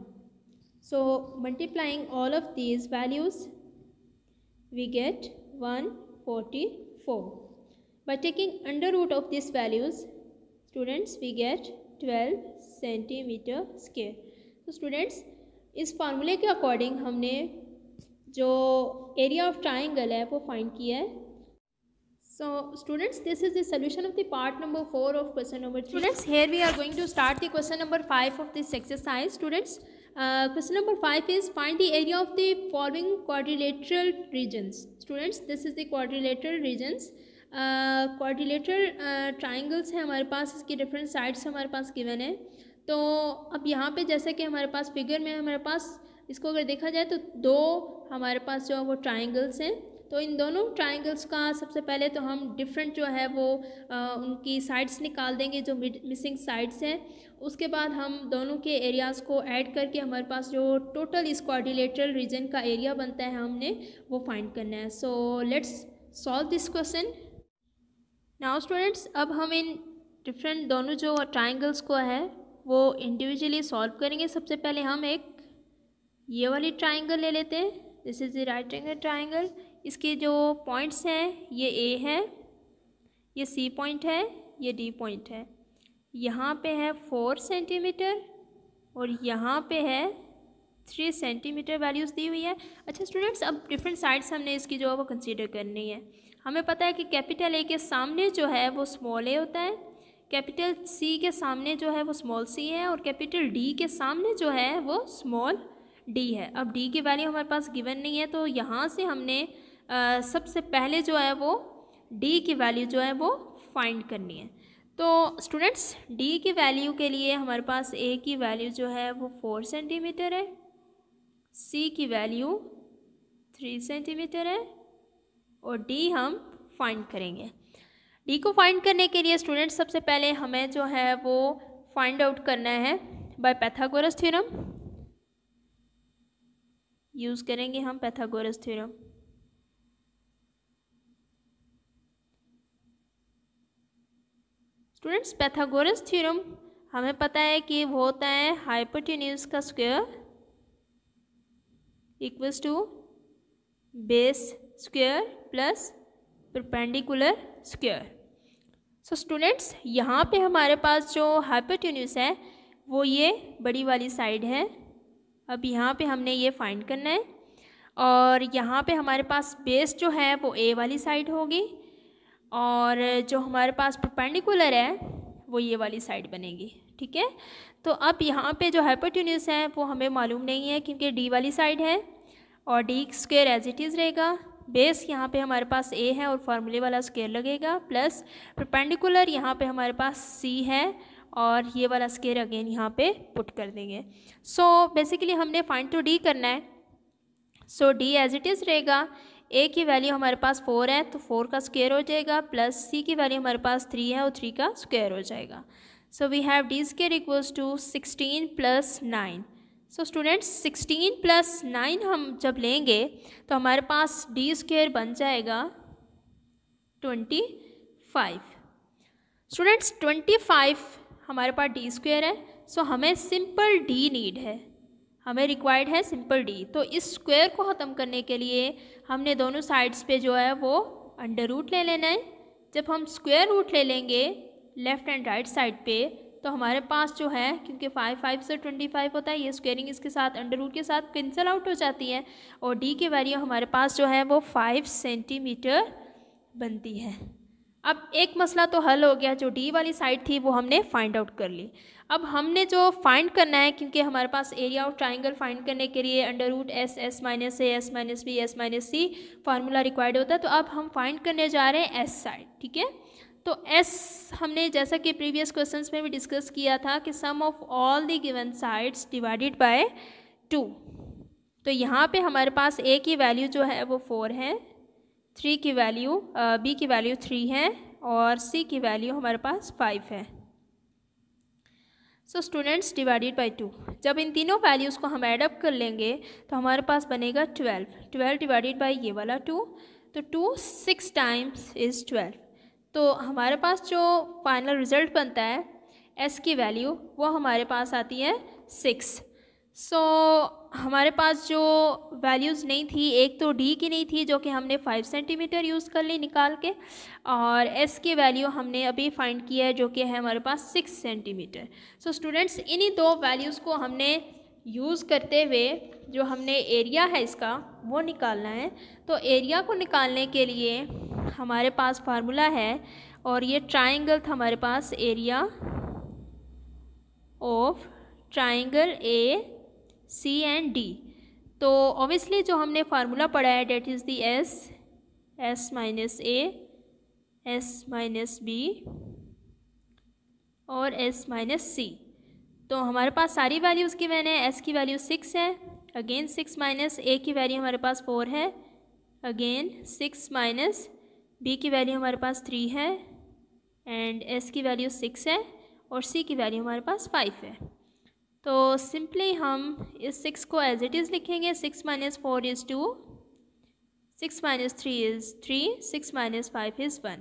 So multiplying all of these values, we get 144. By taking under root of these values, students, we get 12 centimeter square. तो students, इस फार्मूले के अकॉर्डिंग हमने जो एरिया ऑफ ट्राइंगल है वो find किया है. So students, this is the solution of the part number 4 of question number 3. Students, here we are going to start the question number 5 of this exercise. Students, question number 5 is find the area of the following quadrilateral regions. Students, this is the quadrilateral regions. Quadrilateral triangles हैं हमारे पास, इसकी different sides हमारे पास गिवन है. तो अब यहाँ पे जैसे कि हमारे पास फिगर में हमारे पास इसको अगर देखा जाए तो दो हमारे पास जो है वो ट्राइंगल्स हैं. तो इन दोनों ट्राइंगल्स का सबसे पहले तो हम डिफरेंट जो है वो उनकी साइड्स निकाल देंगे जो मिसिंग साइड्स हैं. उसके बाद हम दोनों के एरियाज़ को ऐड करके हमारे पास जो टोटल इस क्वाड्रिलेटरल रीजन का एरिया बनता है हमने वो फाइंड करना है. So let's solve this question. Now students, अब हम इन डिफरेंट दोनों जो ट्राइंगल्स को है वो इंडिविजुअली सॉल्व करेंगे. सबसे पहले हम एक ये वाली ट्राइंगल ले लेते हैं. This is the right angle triangle. इसके जो पॉइंट्स हैं ये ए है, ये सी पॉइंट है, ये डी पॉइंट है. यहाँ पे है 4 सेंटीमीटर और यहाँ पे है 3 सेंटीमीटर वैल्यूज़ दी हुई है. अच्छा स्टूडेंट्स, अब डिफरेंट साइड्स हमने इसकी जो है वो कंसीडर करनी है. हमें पता है कि कैपिटल ए के सामने जो है वो स्मॉल ए होता है, कैपिटल सी के सामने जो है वो स्मॉल सी है और कैपिटल डी के सामने जो है वो स्मॉल डी है. अब डी की वैल्यू हमारे पास गिवन नहीं है, तो यहाँ से हमने सबसे पहले जो है वो डी की वैल्यू जो है वो फाइंड करनी है. तो स्टूडेंट्स, डी की वैल्यू के लिए हमारे पास ए की वैल्यू जो है वो 4 सेंटीमीटर है, सी की वैल्यू 3 सेंटीमीटर है और डी हम फाइंड करेंगे. डी को फाइंड करने के लिए स्टूडेंट्स सबसे पहले हमें जो है वो फाइंड आउट करना है बाय पाइथागोरस थ्योरम. यूज़ करेंगे हम Pythagoras theorem. Students, Pythagoras theorem हमें पता है कि वो होता है हाइपोटेन्यूज का square equals to base square plus perpendicular square. So students, यहाँ पे हमारे पास जो हाइपोटेन्यूज है वो ये बड़ी वाली साइड है. अब यहाँ पे हमने ये फाइंड करना है और यहाँ पे हमारे पास बेस जो है वो ए वाली साइड होगी और जो हमारे पास परपेंडिकुलर है वो ये वाली साइड बनेगी, ठीक है। तो अब यहाँ पे जो हाइपोटेन्यूज है वो हमें मालूम नहीं है क्योंकि डी वाली साइड है और d square as it is रहेगा। बेस यहाँ पे हमारे पास ए है और फार्मूले वाला स्क्वायर लगेगा, प्लस परपेंडिकुलर यहाँ पे हमारे पास सी है और ये वाला स्क्वायर अगेन यहाँ पे पुट कर देंगे। सो बेसिकली हमने फाइंड टू डी करना है। सो डी एज इट इज़ रहेगा। ए की वैल्यू हमारे पास 4 है तो 4 का स्क्वायर हो जाएगा, प्लस सी की वैल्यू हमारे पास 3 है और 3 का स्क्वायर हो जाएगा। So we have d square equals to 16 + 9। So students 16 + 9 हम जब लेंगे तो हमारे पास डी स्क्वायर बन जाएगा 25। स्टूडेंट्स 25 हमारे पास डी स्क्वायर है। सो हमें सिंपल डी नीड है, हमें रिक्वायर्ड है सिंपल डी। तो इस स्क्वायर को ख़त्म करने के लिए हमने दोनों साइड्स पे जो है वो अंडर रूट ले लेना है। जब हम स्क्वायर रूट ले लेंगे लेफ़्ट एंड राइट साइड पे तो हमारे पास जो है, क्योंकि 5 से 25 होता है, ये स्क्वायरिंग इसके साथ अंडर रूट के साथ कैंसिल आउट हो जाती है और डी की वैल्यू हमारे पास जो है वो 5 सेंटीमीटर बनती है। अब एक मसला तो हल हो गया, जो डी वाली साइड थी वो हमने फाइंड आउट कर ली। अब हमने जो फाइंड करना है, क्योंकि हमारे पास एरिया ऑफ ट्राइंगल फाइंड करने के लिए under root s minus A S minus B S minus c formula required होता है। तो अब हम फाइंड करने जा रहे हैं एस साइड, ठीक है। तो एस हमने जैसा कि प्रीवियस क्वेश्चंस में भी डिस्कस किया था कि sum of all the given sides divided by 2। तो यहाँ पे हमारे पास ए की वैल्यू जो है वो 4 है, बी की वैल्यू 3 है और सी की वैल्यू हमारे पास 5 है। सो स्टूडेंट्स डिवाइडेड बाय 2, जब इन तीनों वैल्यूज़ को हम ऐड अप कर लेंगे तो हमारे पास बनेगा 12 डिवाइडेड बाय ये वाला 2, तो 2 6 टाइम्स इज़ 12। तो हमारे पास जो फाइनल रिज़ल्ट बनता है एस की वैल्यू वो हमारे पास आती है 6। सो हमारे पास जो वैल्यूज़ नहीं थी, एक तो डी की नहीं थी जो कि हमने 5 सेंटीमीटर यूज़ कर ली निकाल के, और एस की वैल्यू हमने अभी फाइंड किया है जो कि है हमारे पास 6 सेंटीमीटर। सो स्टूडेंट्स इन्हीं दो वैल्यूज़ को हमने यूज़ करते हुए जो हमने एरिया है इसका वो निकालना है। तो एरिया को निकालने के लिए हमारे पास फार्मूला है और ये ट्राइंगल था हमारे पास, area of triangle A C and D. तो ऑब्वियसली जो हमने फार्मूला पढ़ा है that is the S minus A S minus B और एस माइनस सी। तो हमारे पास सारी वैल्यूज़ की मैंने एस की वैल्यू 6 है, अगेन 6 माइनस ए की वैल्यू हमारे पास 4 है, अगेन 6 माइनस बी की वैल्यू हमारे पास 3 है एंड एस की वैल्यू 6 है और सी की वैल्यू हमारे पास 5 है। तो सिंपली हम इस 6 को एज इट इज़ लिखेंगे, 6 minus 4 is 2, 6 minus 3 is 3, 6 minus 5 is 1।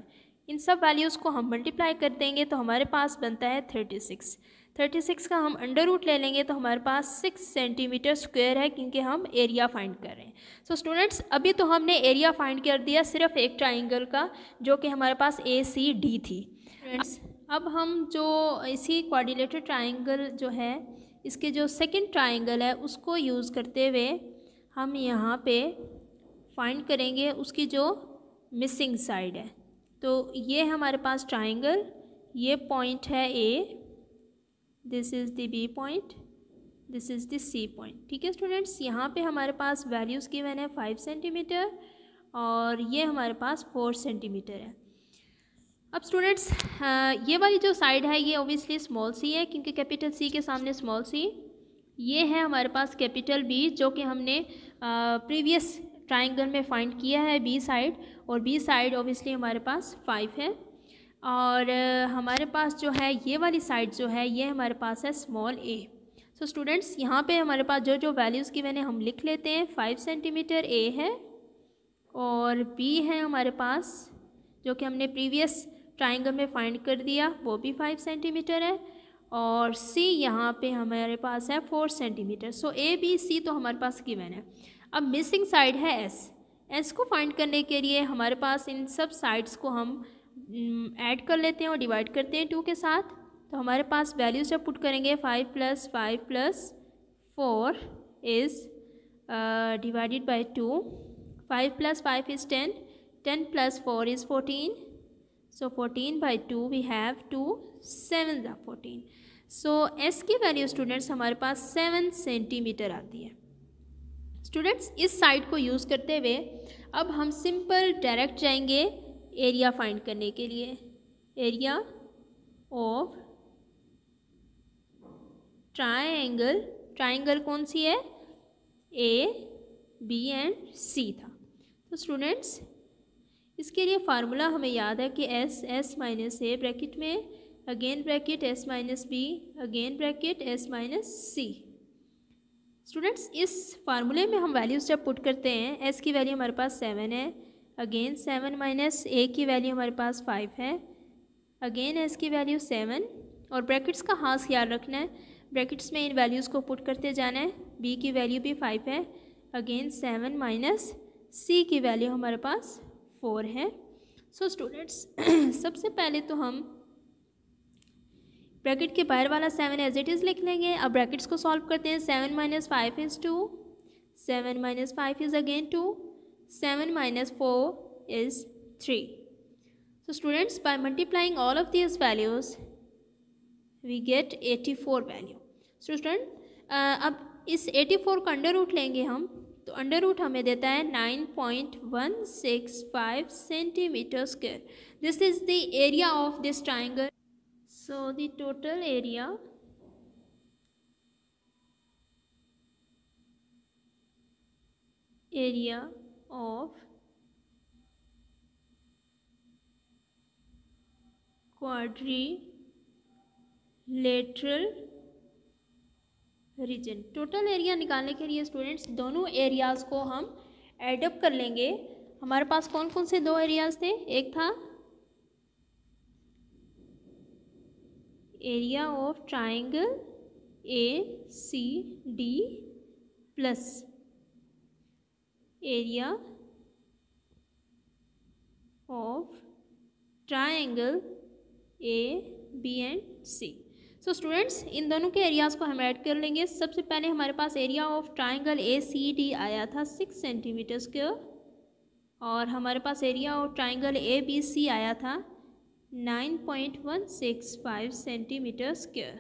इन सब वैल्यूज़ को हम मल्टीप्लाई कर देंगे तो हमारे पास बनता है 36। 36 का हम अंडर रूट ले लेंगे तो हमारे पास 6 सेंटीमीटर स्क्वायर है, क्योंकि हम एरिया फाइंड कर रहे हैं। सो स्टूडेंट्स अभी तो हमने एरिया फाइंड कर दिया सिर्फ एक ट्राइंगल का जो कि हमारे पास ए सी डी थी। फ्रेंड्स अब हम जो इसी क्वाड्रिलेटरल ट्राइंगल जो है इसके जो सेकंड ट्राइंगल है उसको यूज़ करते हुए हम यहाँ पे फाइंड करेंगे उसकी जो मिसिंग साइड है। तो ये हमारे पास ट्राइंगल, ये पॉइंट है A, this is the B point, this is the C point. ठीक है स्टूडेंट्स, यहाँ पे हमारे पास वैल्यूज़ गिवन है 5 सेंटीमीटर और ये हमारे पास 4 सेंटीमीटर है। अब स्टूडेंट्स ये वाली जो साइड है ये ओबियसली स्मॉल सी है, क्योंकि कैपिटल सी के सामने स्मॉल सी। ये है हमारे पास कैपिटल बी जो कि हमने प्रीवियस ट्राइंगल में फाइंड किया है बी साइड, और बी साइड ओबियसली हमारे पास 5 है। और हमारे पास जो है ये वाली साइड जो है ये हमारे पास है स्मॉल ए। सो स्टूडेंट्स यहाँ पे हमारे पास जो जो वैल्यूज़ की मैंने हम लिख लेते हैं, 5 सेंटीमीटर ए है और बी है हमारे पास जो कि हमने प्रीवियस ट्राइंगल में फाइंड कर दिया वो भी 5 सेंटीमीटर है, और सी यहाँ पे हमारे पास है 4 centimetre. So A B C तो हमारे पास गिवन है। अब मिसिंग साइड है एस। एस को फाइंड करने के लिए हमारे पास इन सब साइड्स को हम ऐड कर लेते हैं और डिवाइड करते हैं 2 के साथ। तो हमारे पास वैल्यूज जब पुट करेंगे 5 + 5 + 4 is divided by 2, 5 + 5 is 10, 10 + 4 is 14, So 14/2 we have 2 7 14. So s की वैल्यू स्टूडेंट्स हमारे पास 7 सेंटीमीटर आती है। स्टूडेंट्स इस साइड को यूज़ करते हुए अब हम सिंपल डायरेक्ट जाएंगे एरिया फाइंड करने के लिए। एरिया ऑफ ट्रायंगल, ट्रायंगल कौन सी है? ए बी एंड सी था। तो स्टूडेंट्स इसके लिए फार्मूला हमें याद है कि एस माइनस ए ब्रैकेट में, again bracket S minus B, again bracket S minus C. Students इस फार्मूले में हम वैल्यूज जब पुट करते हैं, एस की वैल्यू हमारे पास 7 है, अगेन 7 माइनस ए की वैल्यू हमारे पास 5 है, अगेन एस की वैल्यू 7, और ब्रैकेट्स का खास ख्याल रखना है, ब्रैकेट्स में इन वैल्यूज़ को पुट करते जाना है। बी की वैल्यू भी 5 है, अगेन 7 माइनस सी की वैल्यू हमारे पास 4 है। सो स्टूडेंट्स सबसे पहले तो हम ब्रैकेट के बाहर वाला 7 एज इट इज़ लिख लेंगे। अब ब्रैकेट्स को सॉल्व करते हैं। 7 minus 5 is 2, 7 minus 5 is again 2, 7 minus 4 is 3. So students, by multiplying all of these values we get 84 value. So student अब इस 84 का अंडर रूट लेंगे हम, तो अंडर रूट हमें देता है 9.165 centimetre square. This is the area of this triangle. So the total area of quadrilateral region. Total area निकालने के लिए स्टूडेंट्स दोनों एरियाज़ को हम एडअप कर लेंगे. हमारे पास कौन कौन से दो एरियाज़ थे? एक था area of triangle A C D plus area of triangle A b and c. So students इन दोनों के एरियाज़ को हम ऐड कर लेंगे. सबसे पहले हमारे पास area of triangle A C D आया था 6 सेंटीमीटर स्क्वायर, और हमारे पास area of triangle A B C आया था 9.165 सेंटीमीटर स्क्वायर.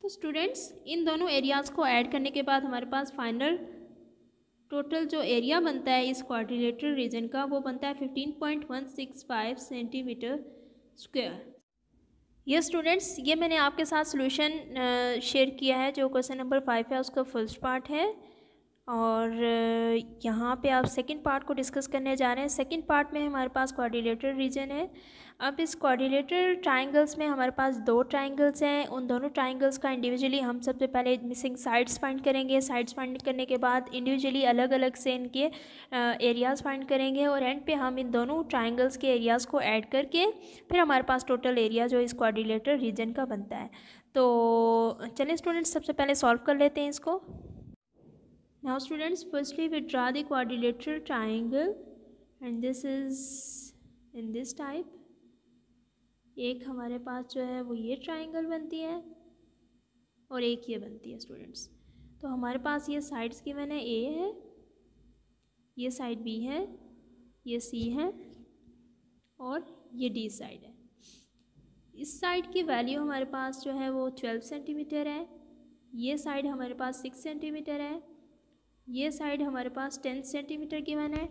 तो स्टूडेंट्स इन दोनों एरियाज़ को ऐड करने के बाद हमारे पास फाइनल टोटल जो एरिया बनता है इस क्वाड्रिलेटरल रीजन का वो बनता है 15.165 सेंटीमीटर स्क्वायर. ये स्टूडेंट्स ये मैंने आपके साथ सॉल्यूशन शेयर किया है. जो क्वेश्चन नंबर 5 है उसका फर्स्ट पार्ट है, और यहाँ पे आप सेकंड पार्ट को डिस्कस करने जा रहे हैं. सेकंड पार्ट में हमारे पास क्वाड्रिलेटरल रीजन है. अब इस क्वाड्रिलेटरल ट्राइंगल्स में हमारे पास दो ट्राइंगल्स हैं. उन दोनों ट्राइंगल्स का इंडिविजुअली हम सबसे पहले मिसिंग साइड्स फाइंड करेंगे. साइड्स फाइंड करने के बाद इंडिविजुअली अलग अलग से इनके एरियाज़ फाइंड करेंगे, और एंड पे हम इन दोनों ट्राइंगल्स के एरियाज़ को ऐड करके फिर हमारे पास टोटल एरिया जो इस क्वाड्रिलेटरल रीजन का बनता है. तो चलिए स्टूडेंट्स सबसे पहले सॉल्व कर लेते हैं इसको. Now students, firstly we draw the quadrilateral triangle, and this is in this type. एक हमारे पास जो है वो ये ट्राइंगल बनती है और एक ये बनती है स्टूडेंट्स. तो हमारे पास ये साइड्स गिवन है, ए है, ये साइड बी है, ये सी है, और ये डी साइड है. इस साइड की वैल्यू हमारे पास जो है वो 12 सेंटीमीटर है, ये साइड हमारे पास 6 सेंटीमीटर है, ये साइड हमारे पास 10 सेंटीमीटर गिवन है,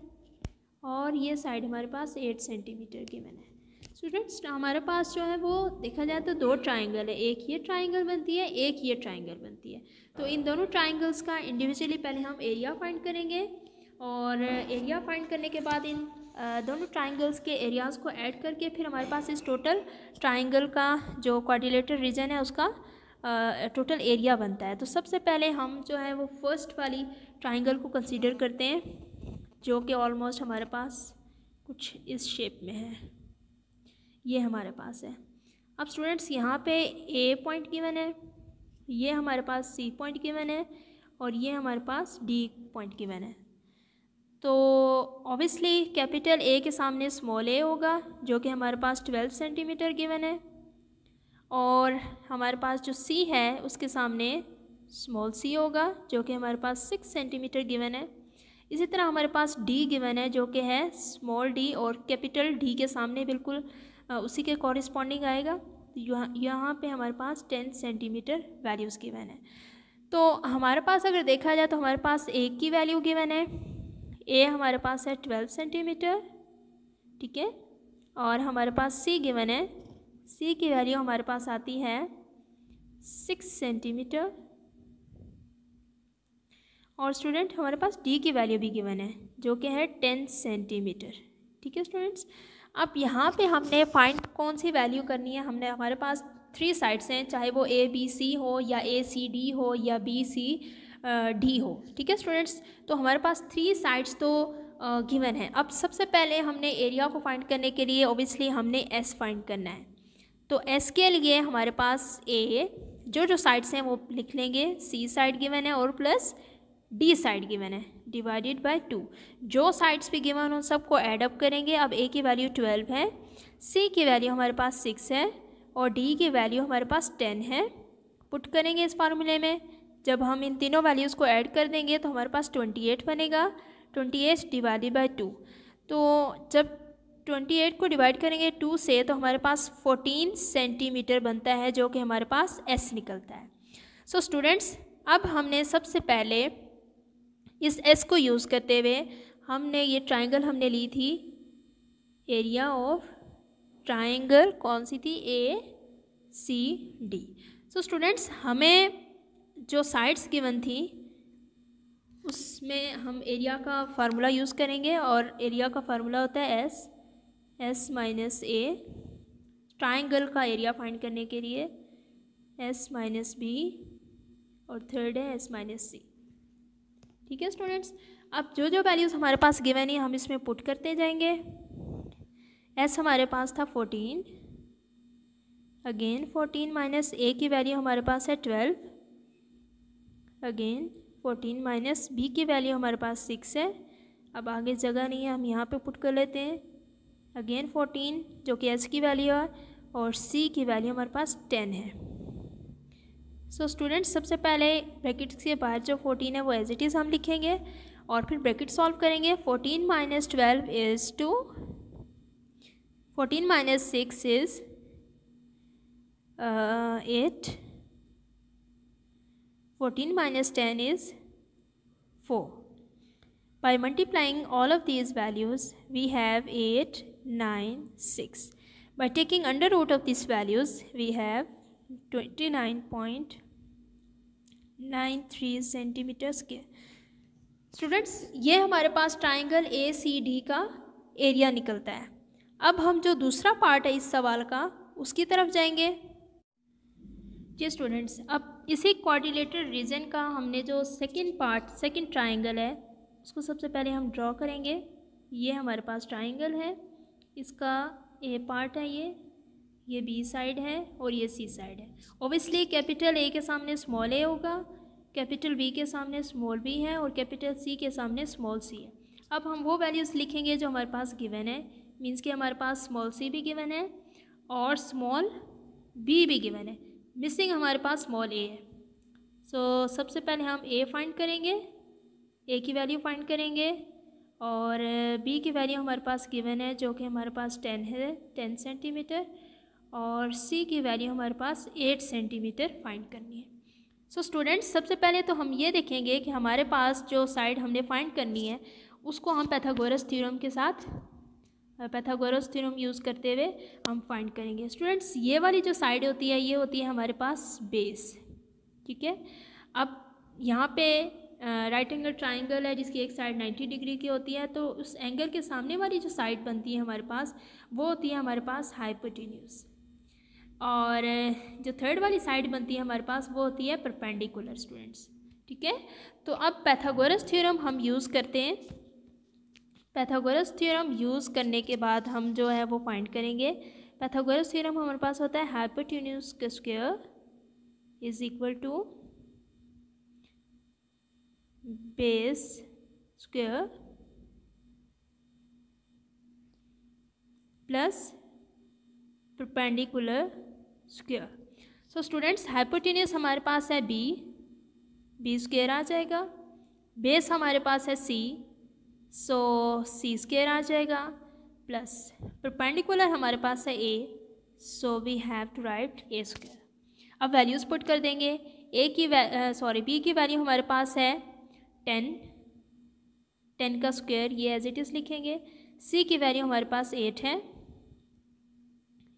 और ये साइड हमारे पास 8 सेंटीमीटर गिवन है. स्टूडेंट्स हमारे पास जो है वो देखा जाए तो दो ट्राइंगल है. एक ये ट्राइंगल बनती है, एक ये ट्राइंगल बनती है. तो इन दोनों ट्राइंगल्स का इंडिविजुअली पहले हम एरिया फाइंड करेंगे, और एरिया फाइंड करने के बाद इन दोनों ट्राइंगल्स के एरियाज़ को ऐड करके फिर हमारे पास इस टोटल ट्राइंगल का जो क्वाड्रिलेटरल रीजन है उसका टोटल एरिया बनता है. तो सबसे पहले हम जो है वो फर्स्ट वाली ट्राइंगल को कंसीडर करते हैं, जो कि ऑलमोस्ट हमारे पास कुछ इस शेप में है. ये हमारे पास है. अब स्टूडेंट्स यहाँ पे ए पॉइंट गिवन है, ये हमारे पास सी पॉइंट गिवन है, और ये हमारे पास डी पॉइंट गिवन है. तो ऑब्वियसली कैपिटल ए के सामने स्मॉल ए होगा जो कि हमारे पास 12 सेंटीमीटर गिवन है, और हमारे पास जो सी है उसके सामने स्मॉल सी होगा जो कि हमारे पास 6 सेंटीमीटर गिवन है. इसी तरह हमारे पास डी गिवन है जो कि है स्मॉल डी और कैपिटल डी के सामने बिल्कुल उसी के कॉरिस्पॉन्डिंग आएगा। यहाँ पे हमारे पास 10 सेंटीमीटर वैल्यूज़ गिवन है। तो हमारे पास अगर देखा जाए तो हमारे पास ए की वैल्यू गिवन है, ए हमारे पास है 12 सेंटीमीटर, ठीक है। और हमारे पास सी गिवन है, सी की वैल्यू हमारे पास आती है 6 सेंटीमीटर। और स्टूडेंट हमारे पास डी की वैल्यू भी गिवन है जो कि है 10 सेंटीमीटर, ठीक है स्टूडेंट्स। अब यहाँ पे हमने फाइंड कौन सी वैल्यू करनी है, हमने हमारे पास 3 साइड्स हैं, चाहे वो ए बी सी हो या ए सी डी हो या बी सी डी हो, ठीक है स्टूडेंट्स। तो हमारे पास 3 साइड्स तो गिवन है। अब सबसे पहले हमने एरिया को फाइंड करने के लिए ऑब्वियसली हमने एस फाइंड करना है। तो एस के लिए हमारे पास ए जो साइड्स हैं वो लिख लेंगे, सी साइड गिवन है और प्लस डी साइड गिवन है डिवाइडेड बाय 2। जो साइड्स भी गिवन हो सबको ऐड अप करेंगे। अब ए की वैल्यू 12 है, सी की वैल्यू हमारे पास 6 है और डी की वैल्यू हमारे पास 10 है। पुट करेंगे इस फार्मूले में, जब हम इन तीनों वैल्यूज़ को ऐड कर देंगे तो हमारे पास 28 बनेगा, 28 डिवाइडेड बाय 2। तो जब 28 को डिवाइड करेंगे 2 से तो हमारे पास 14 सेंटीमीटर बनता है जो कि हमारे पास एस निकलता है। सो स्टूडेंट्स अब हमने सबसे पहले इस एस को यूज़ करते हुए हमने ये ट्राइंगल हमने ली थी, एरिया ऑफ ट्राइंगल कौन सी थी, ए सी डी। सो स्टूडेंट्स हमें जो साइड्स गिवन थी उसमें हम एरिया का फार्मूला यूज़ करेंगे और एरिया का फार्मूला होता है एस, एस माइनस ए। ट्राइंगल का एरिया फाइंड करने के लिए एस माइनस बी और थर्ड है एस माइनस सी, ठीक है स्टूडेंट्स। अब जो वैल्यूज़ हमारे पास गिवन है हम इसमें पुट करते जाएंगे। एस हमारे पास था 14, अगेन 14 माइनस ए की वैल्यू हमारे पास है 12, अगेन 14 माइनस बी की वैल्यू हमारे पास 6 है। अब आगे जगह नहीं है, हम यहाँ पे पुट कर लेते हैं, अगेन 14 जो कि एस की वैल्यू है और सी की वैल्यू हमारे पास 10 है। सो स्टूडेंट्स सबसे पहले ब्रैकेट्स के बाहर जो 14 है वो एज इट इज़ हम लिखेंगे और फिर ब्रैकेट सॉल्व करेंगे। 14 minus 12 is 2, 14 minus 6 is 8, 14 minus 10 is 4. By multiplying all of these values, we have 8, 9, 6. By taking under root of these values, we have 29.93 centimeter square. Students ये हमारे पास triangle A C D का area निकलता है। अब हम जो दूसरा part है इस सवाल का उसकी तरफ जाएंगे। जी स्टूडेंट्स अब इसी क्वाड्रिलेटरल रीजन का हमने जो सेकंड ट्राइंगल है उसको सबसे पहले हम ड्रॉ करेंगे। ये हमारे पास ट्राइंगल है, इसका ए पार्ट है, ये बी साइड है और ये सी साइड है। ओबियसली कैपिटल ए के सामने स्मॉल ए होगा, कैपिटल बी के सामने स्मॉल बी है और कैपिटल सी के सामने स्मॉल सी है। अब हम वो वैल्यूज़ लिखेंगे जो हमारे पास गिवन है, मीन्स कि हमारे पास स्मॉल सी भी गिवन है और स्मॉल बी भी गिवन है, मिसिंग हमारे पास स्मॉल ए है। सो सबसे पहले हम ए फाइंड करेंगे, ए की वैल्यू फाइंड करेंगे और बी की वैल्यू हमारे पास गिवन है जो कि हमारे पास 10 है, 10 सेंटीमीटर, और सी की वैल्यू हमारे पास 8 सेंटीमीटर फाइंड करनी है। सो स्टूडेंट्स सबसे पहले तो हम ये देखेंगे कि हमारे पास जो साइड हमने फाइंड करनी है उसको हम पाइथागोरस थ्योरम के साथ पाइथागोरस थ्योरम यूज़ करते हुए हम फाइंड करेंगे। स्टूडेंट्स ये वाली जो साइड होती है ये होती है हमारे पास बेस, ठीक है। अब यहाँ पे राइट एंगल ट्राइंगल है जिसकी एक साइड 90 डिग्री की होती है, तो उस एंगल के सामने वाली जो साइड बनती है हमारे पास वो होती है हमारे पास हाइपोटेन्यूज, और जो थर्ड वाली साइड बनती है हमारे पास वो होती है परपेंडिकुलर स्टूडेंट्स, ठीक है। तो अब पाइथागोरस थ्योरम हम यूज़ करते हैं। पाइथागोरस थ्योरम यूज़ करने के बाद हम जो है वो फाइंड करेंगे। पाइथागोरस थ्योरम हमारे पास होता है हाइपोटेन्यूज का square is equal to base square plus perpendicular square. So students hypotenuse हमारे पास है बी स्क्वायर आ जाएगा, बेस हमारे पास है सी सो सी स्क्वायर आ जाएगा प्लस परपेंडिकुलर हमारे पास है A, so we have to write A square. अब वैल्यूज़ पुट कर देंगे। बी की वैल्यू हमारे पास है 10 का स्क्वायर ये एज इट इज़ लिखेंगे। सी की वैल्यू हमारे पास 8 है,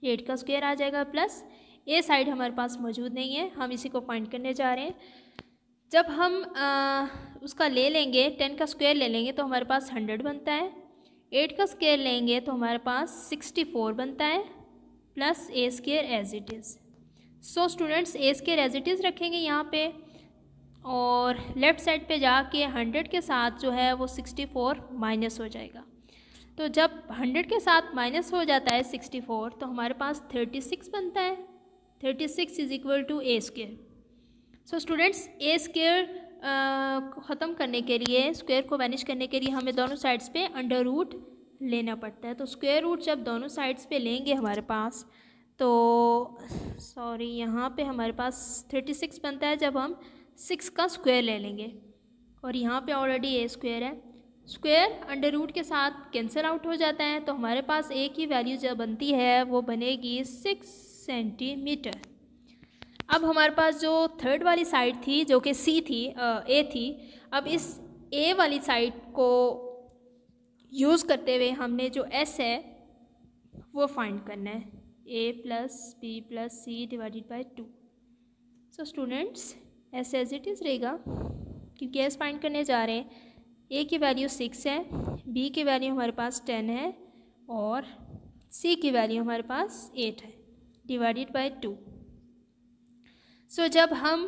8 का स्क्वायर आ जाएगा प्लस ए साइड हमारे पास मौजूद नहीं है, हम इसी को फाइंड करने जा रहे हैं। जब हम उसका ले लेंगे 10 का स्क्वायर ले लेंगे तो हमारे पास 100 बनता है, 8 का स्क्वायर लेंगे तो हमारे पास 64 बनता है plus a square as it is. So students a square as it is रखेंगे यहाँ पे और लेफ़्ट साइड पे जाके 100 के साथ जो है वो 64 माइनस हो जाएगा। तो जब 100 के साथ माइनस हो जाता है 64 तो हमारे पास 36 बनता है। 36 is equal to a square. So students a square ख़त्म करने के लिए, स्क्वायर को वैनिश करने के लिए हमें दोनों साइड्स पे अंडर रूट लेना पड़ता है। तो स्क्वायर रूट जब दोनों साइड्स पे लेंगे हमारे पास तो यहाँ पे हमारे पास 36 बनता है जब हम 6 का स्क्वायर ले लेंगे और यहाँ पे ऑलरेडी ए स्क्वायर है। स्क्वायर अंडर रूट के साथ कैंसिल आउट हो जाता है तो हमारे पास ए की वैल्यू जो बनती है वो बनेगी 6 सेंटीमीटर। अब हमारे पास जो थर्ड वाली साइड थी जो कि सी थी, ए थी, अब इस ए वाली साइड को यूज़ करते हुए हमने जो एस है वो फाइंड करना है, A plus B plus C divided by 2। So students S as it is रहेगा क्योंकि एस फाइंड करने जा रहे हैं। ए की वैल्यू 6 है, बी की वैल्यू हमारे पास 10 है और सी की वैल्यू हमारे पास 8 है डिवाइडेड बाई 2। सो जब हम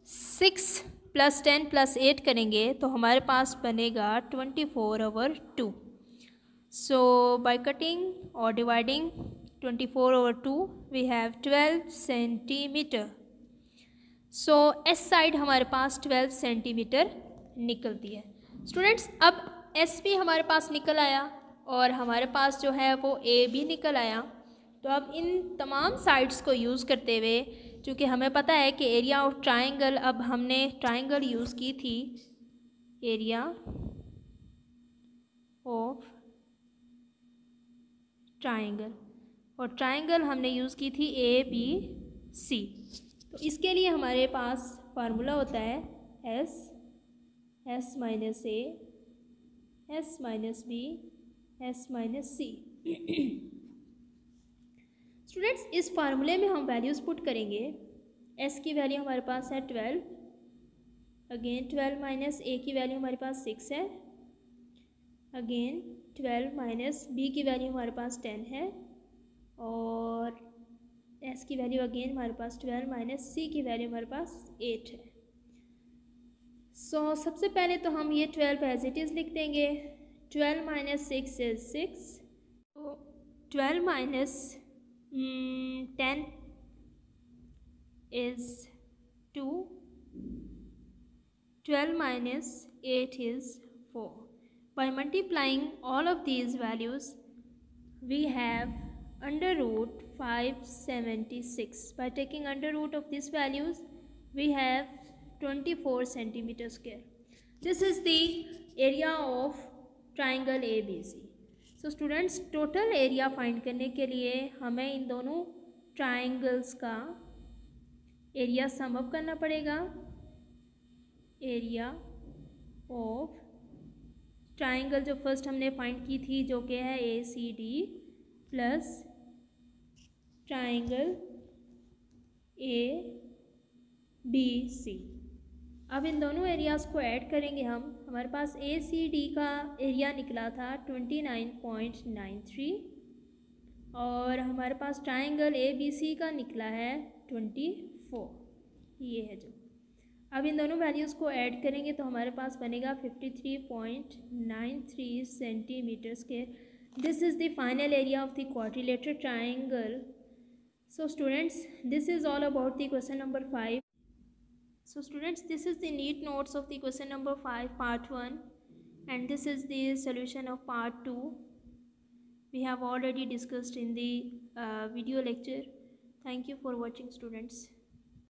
6 प्लस 10 प्लस 8 करेंगे तो हमारे पास बनेगा 24/2। सो बाय कटिंग और dividing 24/2 we have 12 centimeter. So s side हमारे पास 12 सेंटीमीटर निकलती है। स्टूडेंट्स अब एस भी हमारे पास निकल आया और हमारे पास जो है वो ए भी निकल आया। तो अब इन तमाम साइड्स को यूज़ करते हुए, चूँकि हमें पता है कि एरिया ऑफ ट्राइंगल, अब हमने ट्राइंगल यूज़ की थी, एरिया ऑफ ट्राइंगल, और ट्राइंगल हमने यूज़ की थी ए बी सी। तो इसके लिए हमारे पास फार्मूला होता है एस माइनस ए, S minus B, S minus C. Students इस फार्मूले में हम वैल्यूज़ पुट करेंगे। एस की वैल्यू हमारे पास है 12, अगेन 12 माइनस ए की वैल्यू हमारे पास 6 है, अगेन 12 माइनस बी की वैल्यू हमारे पास 10 है और एस की वैल्यू अगेन हमारे पास 12 माइनस सी की वैल्यू हमारे पास 8 है। सो सबसे पहले तो हम ये 12 एज इट इज़ लिख देंगे। 12 माइनस 6 इज 6, तो 12 minus 10 is 2, 12 minus 8 is 4. By multiplying all of these values, we have under root 576. By taking under root of these values, we have 24 centimeter square. This is the area of triangle ABC. So students, total area find करने के लिए हमें इन दोनों triangles का area some up करना पड़ेगा। Area of triangle जो first हमने फाइंड की थी जो कि है A C D plus triangle A B C. अब इन दोनों एरियाज़ को ऐड करेंगे हम। हमारे पास ए सी डी का एरिया निकला था 29.93 और हमारे पास ट्राइंगल ए बी सी का निकला है 24। ये है जो। अब इन दोनों वैल्यूज़ को ऐड करेंगे तो हमारे पास बनेगा 53.93 centimetre square. This is the final area of the quadrilateral triangle. So students, this is all about the question number 5. So students, this is the neat notes of the question number 5 part 1 and this is the solution of part 2. We have already discussed in the video lecture. Thank you for watching students.